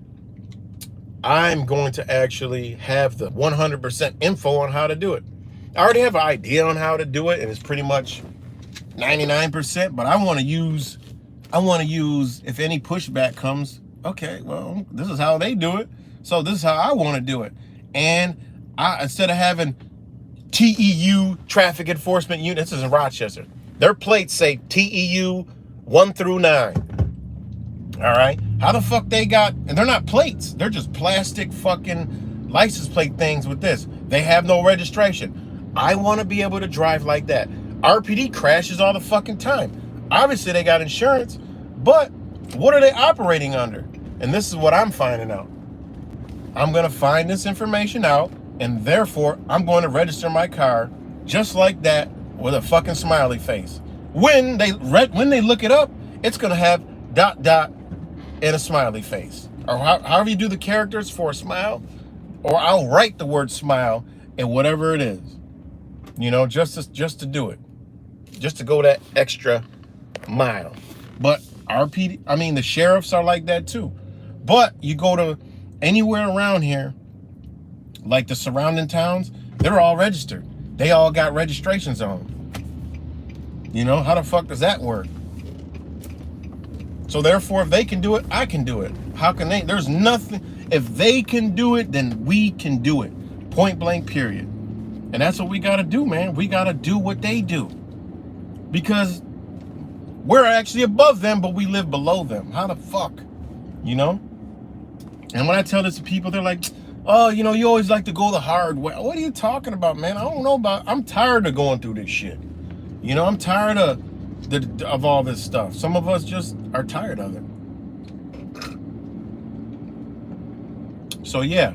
I'm going to actually have the 100% info on how to do it. I already have an idea on how to do it, and it's pretty much 99%, but I want to use, if any pushback comes, okay, well, this is how they do it, so this is how I want to do it. And instead of having TEU, Traffic Enforcement Unit, this is in Rochester, their plates say TEU 1 through 9. All right, how the fuck they got, and they're not plates, they're just plastic fucking license plate things with this. They have no registration. I want to be able to drive like that. RPD crashes all the fucking time. Obviously, they got insurance, but what are they operating under? And this is what I'm finding out. I'm going to find this information out, and therefore, I'm going to register my car just like that with a fucking smiley face. When they look it up, it's going to have ... and a smiley face. Or however you do the characters for a smile, or I'll write the word smile and whatever it is. You know, just to do it. Just to go that extra mile. But the sheriffs are like that too. But you go to anywhere around here, like the surrounding towns, they're all registered. They all got registrations on them. You know, how the fuck does that work? So therefore, if they can do it, I can do it. How can they? There's nothing. If they can do it, then we can do it. Point blank, period. And that's what we got to do, man. We got to do what they do. Because we're actually above them, but we live below them. How the fuck? You know? And when I tell this to people, they're like, oh, you know, you always like to go the hard way. What are you talking about, man? I don't know I'm tired of going through this shit. You know, I'm tired of all this stuff. Some of us just are tired of it. So yeah.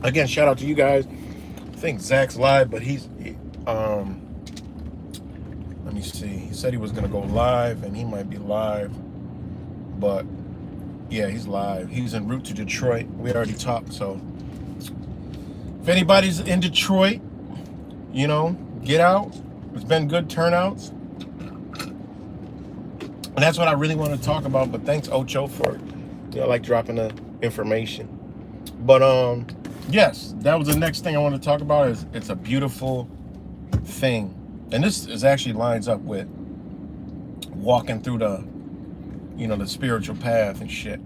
Again, shout out to you guys. I think Zach's live, but let me see. He said he was gonna go live, and he might be live. But yeah, he's live. He's en route to Detroit. We already talked, so if anybody's in Detroit, you know, get out. It's been good turnouts. And that's what I really want to talk about. But thanks, Ocho, for like dropping the information. But yes, that was the next thing I want to talk about. Is it's a beautiful thing, and this is actually lines up with walking through the spiritual path and shit.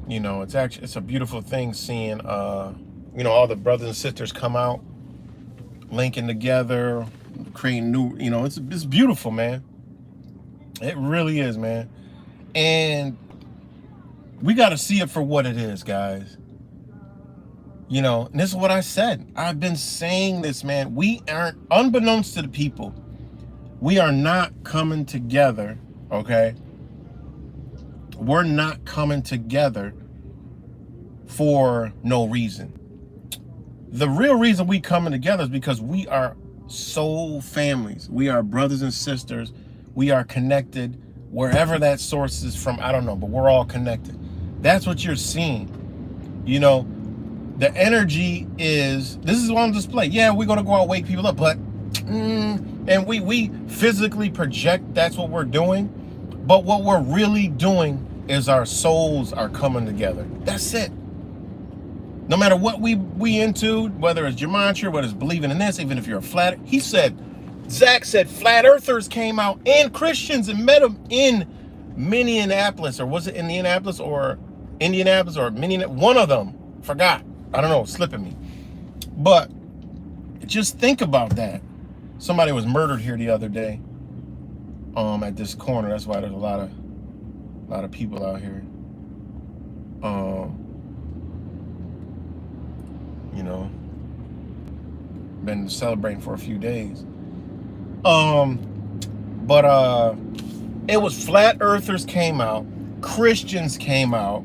You know, it's a beautiful thing seeing all the brothers and sisters come out, linking together, creating new. You know, it's beautiful, man. It really is, man. And we got to see it for what it is, guys. You know, and this is what I said. I've been saying this, man. We aren't, unbeknownst to the people, we are not coming together, okay? We're not coming together for no reason. The real reason we coming together is because we are soul families. We are brothers and sisters. We are connected wherever that source is from. I don't know, but we're all connected. That's what you're seeing. You know, the energy is, this is on display. Yeah, we're going to go out and wake people up, but, and we physically project that's what we're doing. But what we're really doing is our souls are coming together. That's it. No matter what we into, whether it's gematria, whether it's believing in this, even if you're a flat, Zach said flat earthers came out and Christians and met them in Minneapolis, or was it Indianapolis or Minneapolis, one of them, forgot. I don't know, slipping me. But just think about that. Somebody was murdered here the other day at this corner. That's why there's a lot of people out here. You know, been celebrating for a few days. But it was flat earthers came out, Christians came out.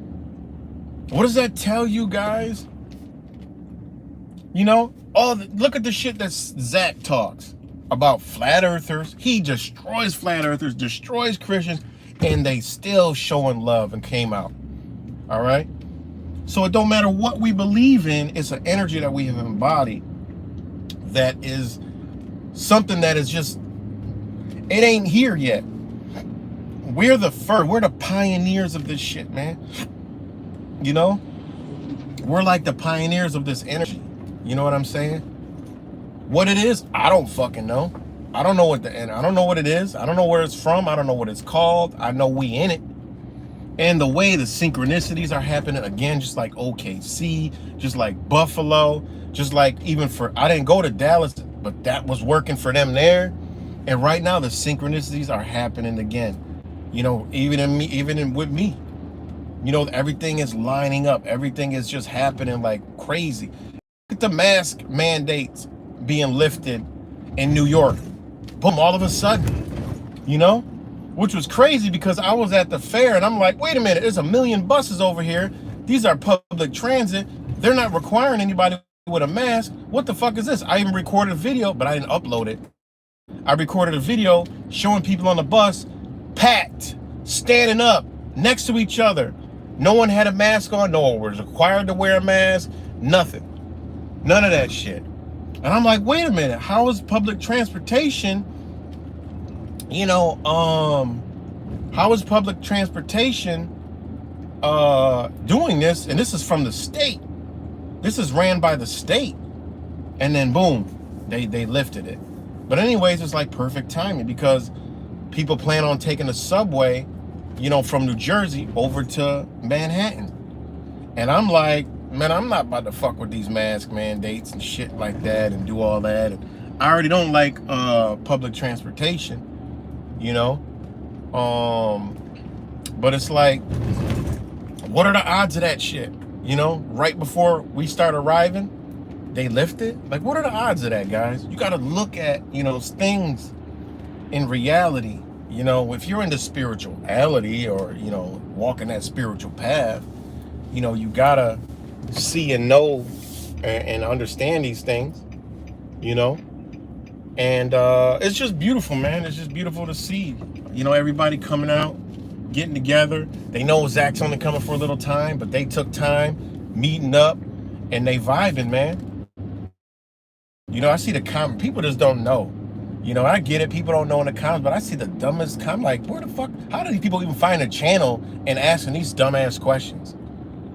What does that tell you guys? You know, look at the shit that Zach talks about flat earthers. He destroys flat earthers, destroys Christians, and they still showing love and came out. All right. So it don't matter what we believe in. It's an energy that we have embodied that is something that is just, it ain't here yet. We're the first. We're the pioneers of this shit, man. You know, we're like the pioneers of this energy. You know what I'm saying? What it is, I don't fucking know. I don't know I don't know what it is. I don't know where it's from. I don't know what it's called. I know we in it. And the way the synchronicities are happening, again, just like OKC, just like Buffalo, just like I didn't go to Dallas, but that was working for them there. And right now the synchronicities are happening again. You know, with me. You know, everything is lining up. Everything is just happening like crazy. Look at the mask mandates being lifted in New York. Boom, all of a sudden, you know? Which was crazy because I was at the fair and I'm like, wait a minute, there's a million buses over here. These are public transit. They're not requiring anybody with a mask. What the fuck is this? I even recorded a video, but I didn't upload it. I recorded a video showing people on the bus packed, standing up next to each other. No one had a mask on. No one was required to wear a mask. Nothing. None of that shit. And I'm like, wait a minute. How is public transportation, how is public transportation doing this? And this is from the state. This is ran by the state. And then boom, they lifted it. But anyways, it's like perfect timing because people plan on taking the subway, from New Jersey over to Manhattan. And I'm like, man, I'm not about to fuck with these mask mandates and shit like that and do all that. And I already don't like public transportation, but it's like, what are the odds of that shit? Right before we start arriving, they lift it. Like, what are the odds of that, guys? You got to look at, things in reality. If you're into spirituality or, walking that spiritual path, you got to see and know and understand these things, and it's just beautiful, man. It's just beautiful to see, everybody coming out, getting together. They know Zach's only coming for a little time, but they took time meeting up and they vibing, man. I see the comment. People just don't know. I get it. People don't know in the comments, but I see the dumbest comment. Like, where the fuck? How do these people even find a channel and asking these dumbass questions?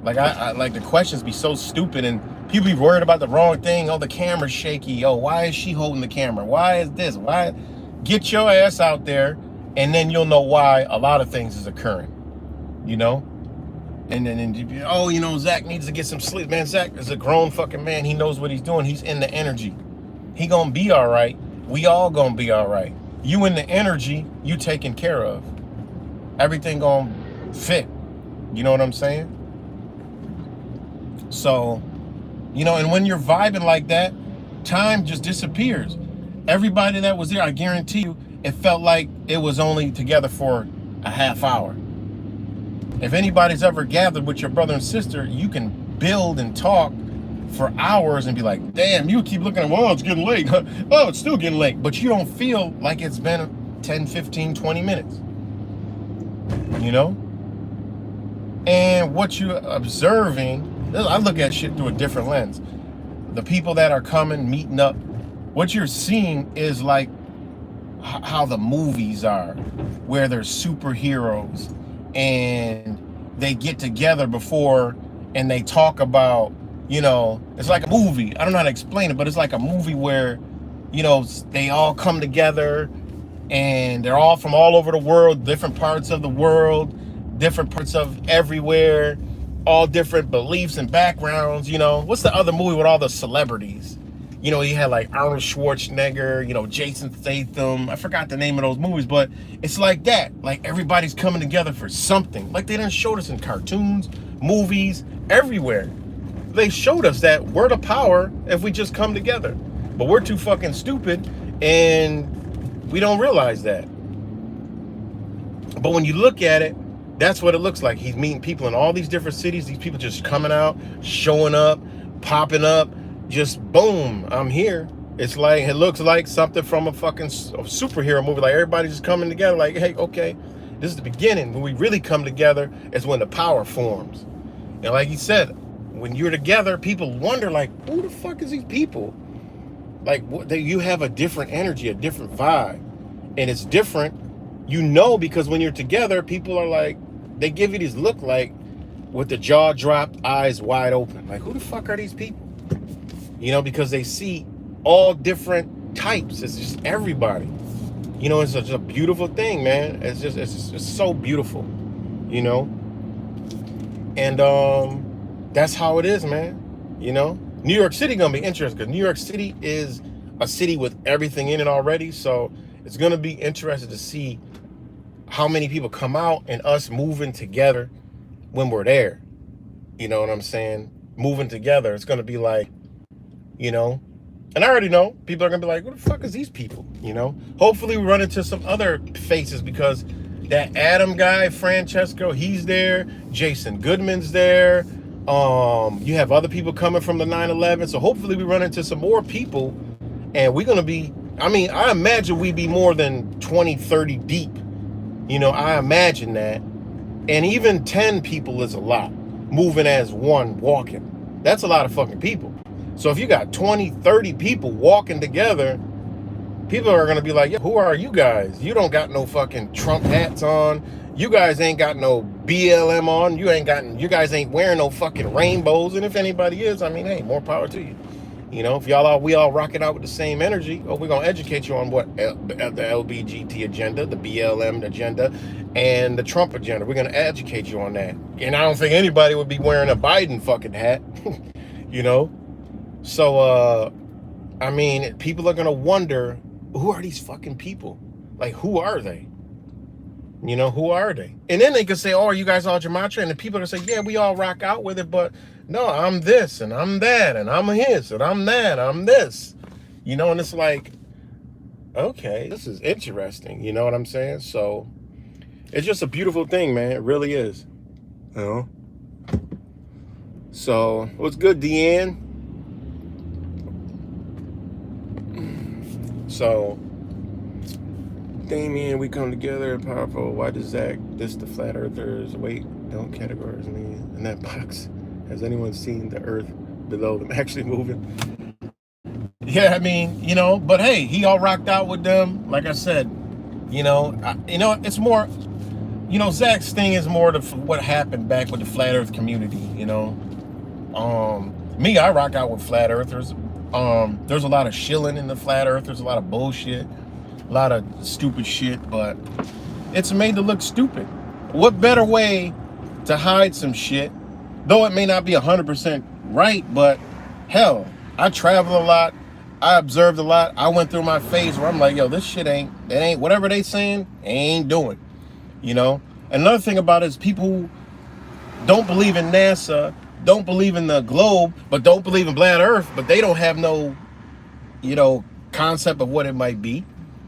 Like, I like the questions be so stupid and people be worried about the wrong thing. Oh, the camera's shaky. Oh, why is she holding the camera? Why is this? Why? Get your ass out there, and then you'll know why a lot of things is occurring. And then, Zach needs to get some sleep. Man, Zach is a grown fucking man. He knows what he's doing. He's in the energy. He gonna be all right. We all gonna be all right. You in the energy, you taken care of. Everything gonna fit. You know what I'm saying? So, and when you're vibing like that, time just disappears. Everybody that was there, I guarantee you, it felt like it was only together for a half hour. If anybody's ever gathered with your brother and sister, you can build and talk for hours and be like, damn, you keep looking at, well, it's getting late. Oh, it's still getting late. But you don't feel like it's been 10, 15, 20 minutes. And what you're observing, I look at shit through a different lens. The people that are coming, meeting up, what you're seeing is like how the movies are, where there's superheroes and they get together before and they talk about, it's like a movie. I don't know how to explain it, but it's like a movie where, they all come together and they're all from all over the world, different parts of the world, different parts of everywhere, all different beliefs and backgrounds. What's the other movie with all the celebrities? You had like Arnold Schwarzenegger, Jason Statham. I forgot the name of those movies, but it's like that. Like everybody's coming together for something. Like they done showed us in cartoons, movies, everywhere. They showed us that we're the power if we just come together. But we're too fucking stupid and we don't realize that. But when you look at it, that's what it looks like. He's meeting people in all these different cities. These people just coming out, showing up, popping up, just boom, I'm here. It's like, it looks like something from a fucking superhero movie. Like everybody just coming together like, hey, okay, this is the beginning. When we really come together is when the power forms. And like he said, when you're together, people wonder like, who the fuck is these people? Like you have a different energy, a different vibe. And it's different, because when you're together, people are like, they give you this look like with the jaw dropped, eyes wide open. Like, who the fuck are these people? Because they see all different types. It's just everybody. It's just a beautiful thing, man. It's just so beautiful, And that's how it is, man. New York City gonna be interesting because New York City is a city with everything in it already. So it's gonna be interesting to see how many people come out and us moving together when we're there. You know what I'm saying? Moving together. It's gonna be like, And I already know people are gonna be like, "What the fuck is these people?" You know. Hopefully, we run into some other faces because that Adam guy, Francesco, he's there. Jason Goodman's there. You have other people coming from the 9/11. So hopefully, we run into some more people, and we're gonna be. I mean, I imagine we be more than 20, 30 deep. You know, I imagine that, and even 10 people is a lot. Moving as one, walking. That's a lot of fucking people. So if you got 20, 30 people walking together, people are going to be like, yeah, who are you guys? You don't got no fucking Trump hats on. You guys ain't got no BLM on. You guys ain't wearing no fucking rainbows. And if anybody is, I mean, hey, more power to you. You know, if we all rocking out with the same energy, we're going to educate you on what the LBGT agenda, the BLM agenda, and the Trump agenda. We're going to educate you on that. And I don't think anybody would be wearing a Biden fucking hat, you know? So, I mean, people are going to wonder, who are these fucking people? Like, who are they? You know, who are they? And then they could say, oh, are you guys all gematria? And the people are going to say, yeah, we all rock out with it, but no, I'm this, and I'm that, and I'm his, and I'm that, I'm this. You know, and it's like, okay, this is interesting. You know what I'm saying? So, it's just a beautiful thing, man. It really is. You know? So, what's good, Deanne? So, Damien, we come together, powerful. Why does Zach diss the flat earthers? Wait, don't categorize me in that box. Has anyone seen the earth below them actually moving? Yeah, I mean, you know, but hey, he all rocked out with them. Like I said, you know, it's more, you know, Zach's thing is more what happened back with the flat earth community, you know. Me, I rock out with flat earthers. There's a lot of shilling in the flat earth. There's a lot of bullshit, a lot of stupid shit, but it's made to look stupid. What better way to hide some shit? Though it may not be 100% right, but hell, I travel a lot. I observed a lot. I went through my phase where I'm like, yo, this shit ain't whatever they saying, ain't doing. You know? Another thing about it is people who don't believe in NASA, don't believe in the globe, but don't believe in flat earth, but they don't have no, you know, concept of what it might be.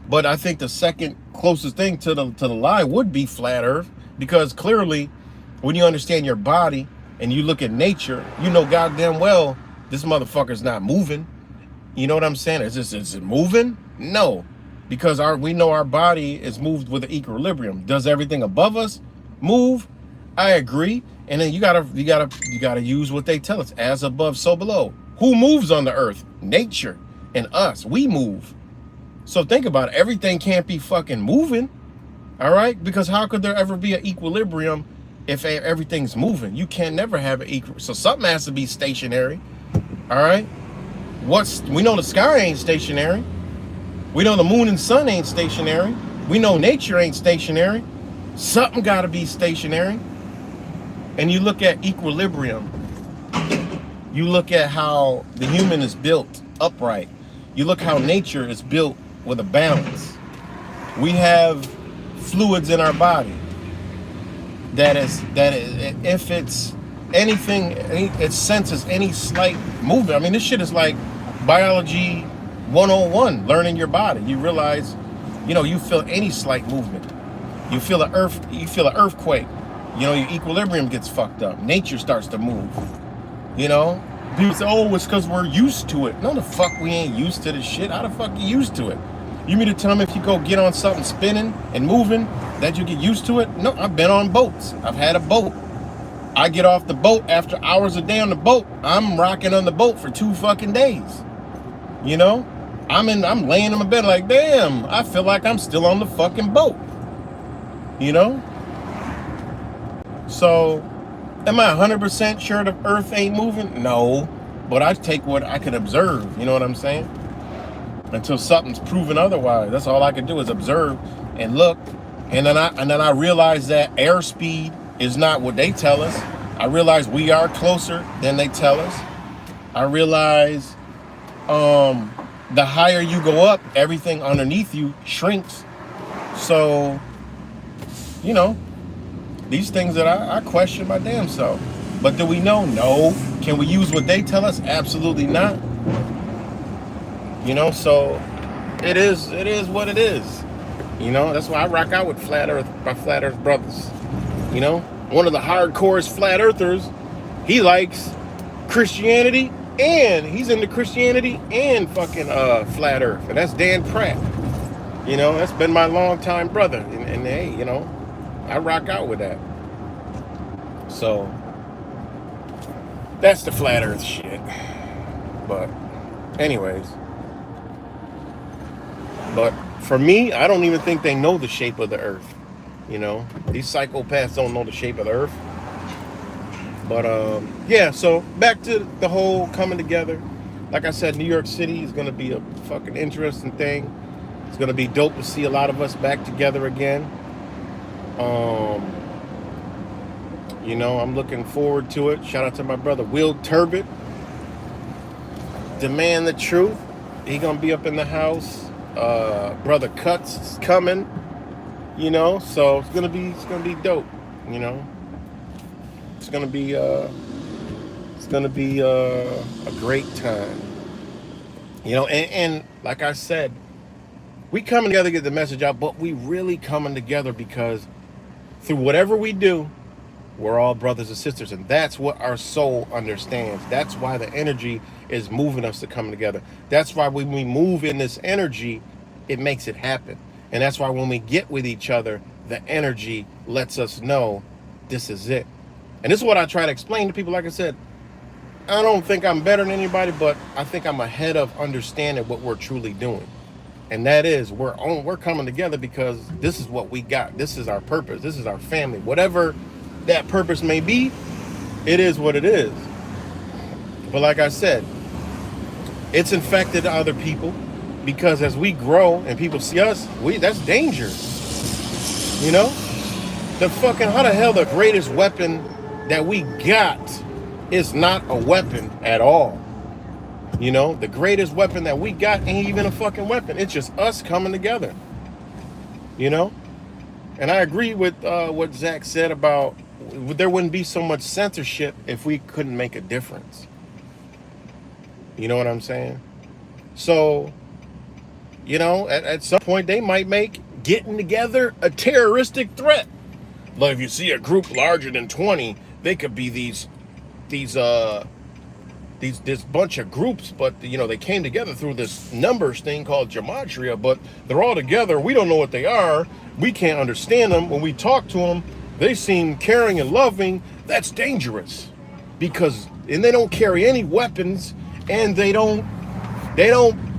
But I think the second closest thing to the lie would be flat earth, because clearly when you understand your body and you look at nature, you know goddamn well this motherfucker's not moving. You know what I'm saying? Is it moving? No, because we know our body is moved with an equilibrium. Does everything above us move? I agree. And then you gotta use what they tell us: as above, so below. Who moves on the earth? Nature and us. We move. So think about it. Everything can't be fucking moving. All right? Because how could there ever be an equilibrium if everything's moving? You can never have an equal. So something has to be stationary. All right? We know the sky ain't stationary. We know the moon and sun ain't stationary. We know nature ain't stationary. Something got to be stationary. And you look at equilibrium. You look at how the human is built upright. You look how nature is built with a balance. We have fluids in our body that is if it's anything, it senses any slight movement. I mean, this shit is like biology 101, learning your body. You realize, you know, you feel any slight movement. You feel an earthquake. You know, your equilibrium gets fucked up. Nature starts to move. You know? People say, oh, it's because we're used to it. No, the fuck we ain't used to this shit. How the fuck you used to it? You mean to tell me if you go get on something spinning and moving, that you get used to it? No, I've been on boats. I've had a boat. I get off the boat after hours a day on the boat. I'm rocking on the boat for 2 fucking days. You know? I'm laying in my bed like, damn, I feel like I'm still on the fucking boat. You know? So, am I 100% sure the earth ain't moving? No, but I take what I can observe, you know what I'm saying? Until something's proven otherwise. That's all I can do is observe and look. And then I realize that airspeed is not what they tell us. I realize we are closer than they tell us. I realize the higher you go up, everything underneath you shrinks. So, you know, these things that I question my damn self. But do we know? No. Can we use what they tell us? Absolutely not. You know, so it is what it is. You know, that's why I rock out with my Flat Earth brothers. You know, one of the hardcore Flat Earthers, he likes Christianity, and he's into Christianity and fucking Flat Earth, and that's Dan Pratt. You know, that's been my longtime brother, and hey, you know, I rock out with that. So that's the Flat Earth shit. But anyways, but for me, I don't even think they know the shape of the Earth. You know, these psychopaths don't know the shape of the Earth. But yeah, so back to the whole coming together. Like I said, New York City is going to be a fucking interesting thing. It's going to be dope to see a lot of us back together again. You know, I'm looking forward to it. Shout out to my brother Will Turbot. Demand the Truth. He going to be up in the house. Brother Cuts is coming. You know, so it's gonna be dope. You know, it's gonna be a great time. You know, and like I said, we coming together to get the message out, but we really coming together because through whatever we do, we're all brothers and sisters, and that's what our soul understands. That's why the energy is moving us to come together. That's why when we move in this energy, it makes it happen. And that's why when we get with each other, the energy lets us know this is it. And this is what I try to explain to people. Like I said, I don't think I'm better than anybody, but I think I'm ahead of understanding what we're truly doing. And that is, we're coming together because this is what we got. This is our purpose. This is our family. Whatever that purpose may be, it is what it is. But like I said, it's infected other people because as we grow and people see us, that's danger. You know? How the hell the greatest weapon that we got is not a weapon at all? You know, the greatest weapon that we got ain't even a fucking weapon. It's just us coming together. You know? And I agree with what Zach said about there wouldn't be so much censorship if we couldn't make a difference. You know what I'm saying? So, you know, at some point they might make getting together a terroristic threat. Like if you see a group larger than 20, they could be this bunch of groups, but you know, they came together through this numbers thing called gematria, but they're all together. We don't know what they are. We can't understand them. When we talk to them, they seem caring and loving. That's dangerous because they don't carry any weapons and they don't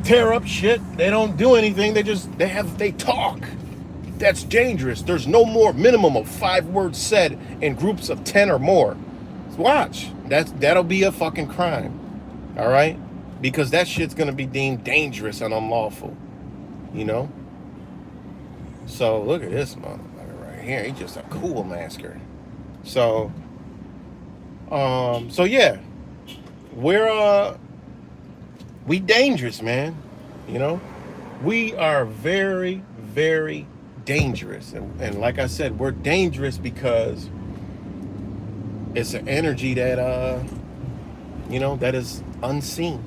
tear up shit. They don't do anything. They talk. That's dangerous. There's no more minimum of 5 words said in groups of 10 or more. Watch. That'll be a fucking crime. All right? Because that shit's going to be deemed dangerous and unlawful. You know? So, look at this motherfucker right here. He's just a cool masker. So yeah. We dangerous, man. You know? We are very, very dangerous. And like I said, we're dangerous because it's an energy that you know, that is unseen,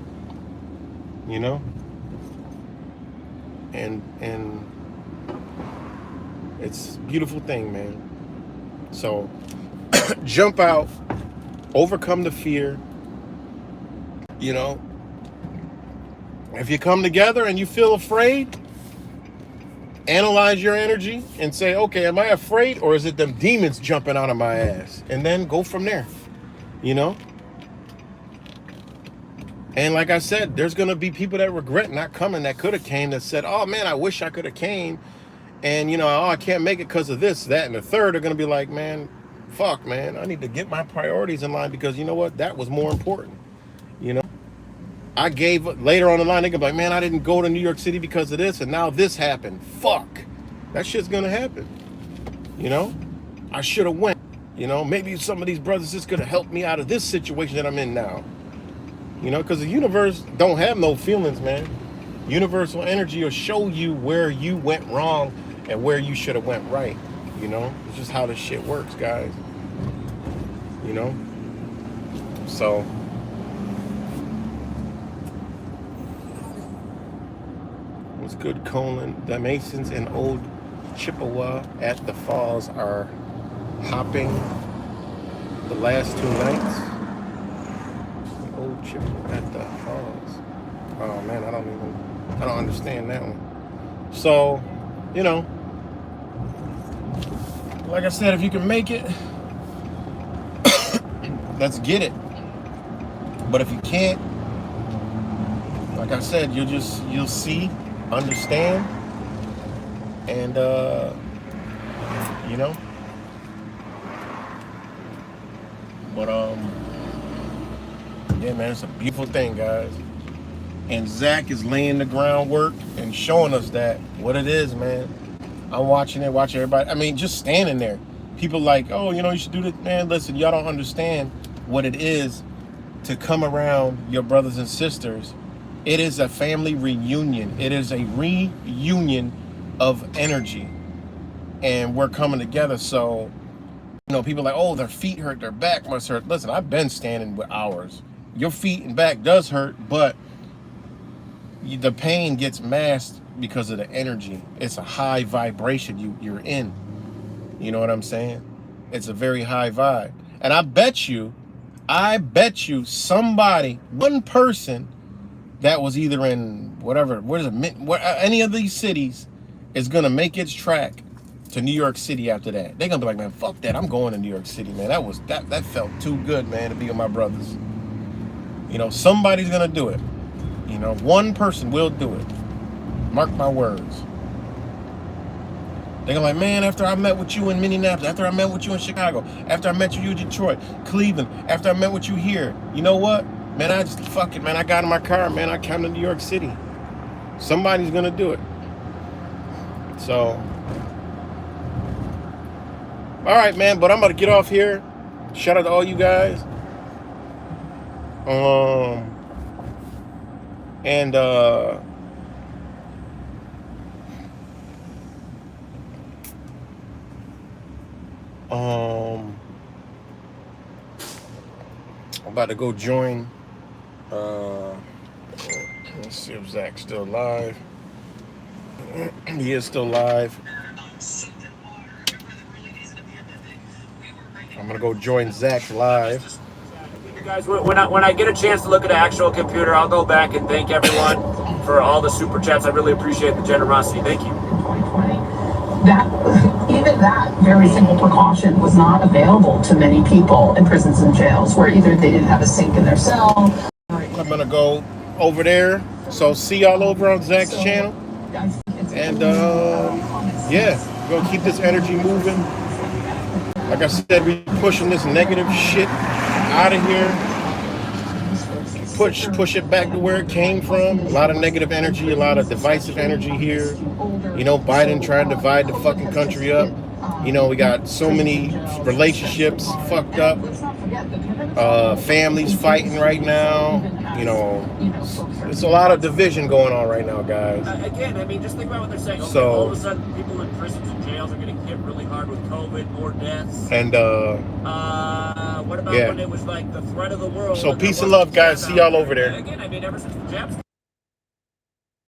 you know, and it's a beautiful thing, man. So jump out, overcome the fear. You know, if you come together and you feel afraid, analyze your energy and say, okay, am I afraid or is it them demons jumping out of my ass? And then go from there, you know? And like I said, there's going to be people that regret not coming that could have came, that said, oh man, I wish I could have came. And, you know, oh, I can't make it because of this, that, and the third. Are going to be like, man, fuck, man, I need to get my priorities in line because you know what? That was more important, you know? I gave later on the line, they can be like, man, I didn't go to New York City because of this, and now this happened. Fuck. That shit's gonna happen. You know? I should have went. You know, maybe some of these brothers just could have helped me out of this situation that I'm in now. You know, because the universe don't have no feelings, man. Universal energy will show you where you went wrong and where you should have went right. You know? It's just how this shit works, guys. You know? So What's good, Colin? The Masons and Old Chippewa at the falls are hopping the last 2 nights. Old Chippewa at the falls. Oh man, I don't understand that one. So, you know, like I said, if you can make it, let's get it. But if you can't, like I said, you'll see, understand, and you know. But yeah, man, it's a beautiful thing, guys. And Zach is laying the groundwork and showing us that what it is, man. I'm watching everybody. I mean, just standing there. People like, oh, you know, you should do this. Man, listen, y'all don't understand what it is to come around your brothers and sisters. It is a family reunion. It is a reunion of energy. And we're coming together. So, you know, people are like, oh, their feet hurt, their back must hurt. Listen, I've been standing with hours. Your feet and back does hurt, but the pain gets masked because of the energy. It's a high vibration you're in. You know what I'm saying? It's a very high vibe. And I bet you somebody, one person that was either in any of these cities is gonna make its track to New York City after that. They're gonna be like, man, fuck that. I'm going to New York City, man. That felt too good, man, to be with my brothers. You know, somebody's gonna do it. You know, one person will do it. Mark my words. They're like, man, after I met with you in Minneapolis, after I met with you in Chicago, after I met you in Detroit, Cleveland, after I met with you here, you know what? Man, I just, fuck it, man. I got in my car, man. I came to New York City. Somebody's going to do it. So, all right, man. But I'm going to get off here. Shout out to all you guys. And, I'm about to go join. Let's see if Zach's still live. He is still live. I'm gonna go join Zach live. You guys, when I get a chance to look at an actual computer, I'll go back and thank everyone for all the super chats. I really appreciate the generosity. Thank you. Even that very simple precaution was not available to many people in prisons and jails, where either they didn't have a sink in their cell. I'm gonna go over there. So see y'all over on Zach's channel. And yeah, we're gonna keep this energy moving. Like I said, we pushing this negative shit out of here. Push it back to where it came from. A lot of negative energy, a lot of divisive energy here. You know, Biden trying to divide the fucking country up. You know, we got so many relationships fucked up. Families fighting right now. You know, it's a lot of division going on right now, guys. Again, I mean, just think about what they're saying. Okay, so, all of a sudden, people in prisons and jails are getting hit really hard with COVID, more deaths. And what about when it was like the threat of the world? So peace and love, guys. See y'all over there. Again, I mean, ever since the jabs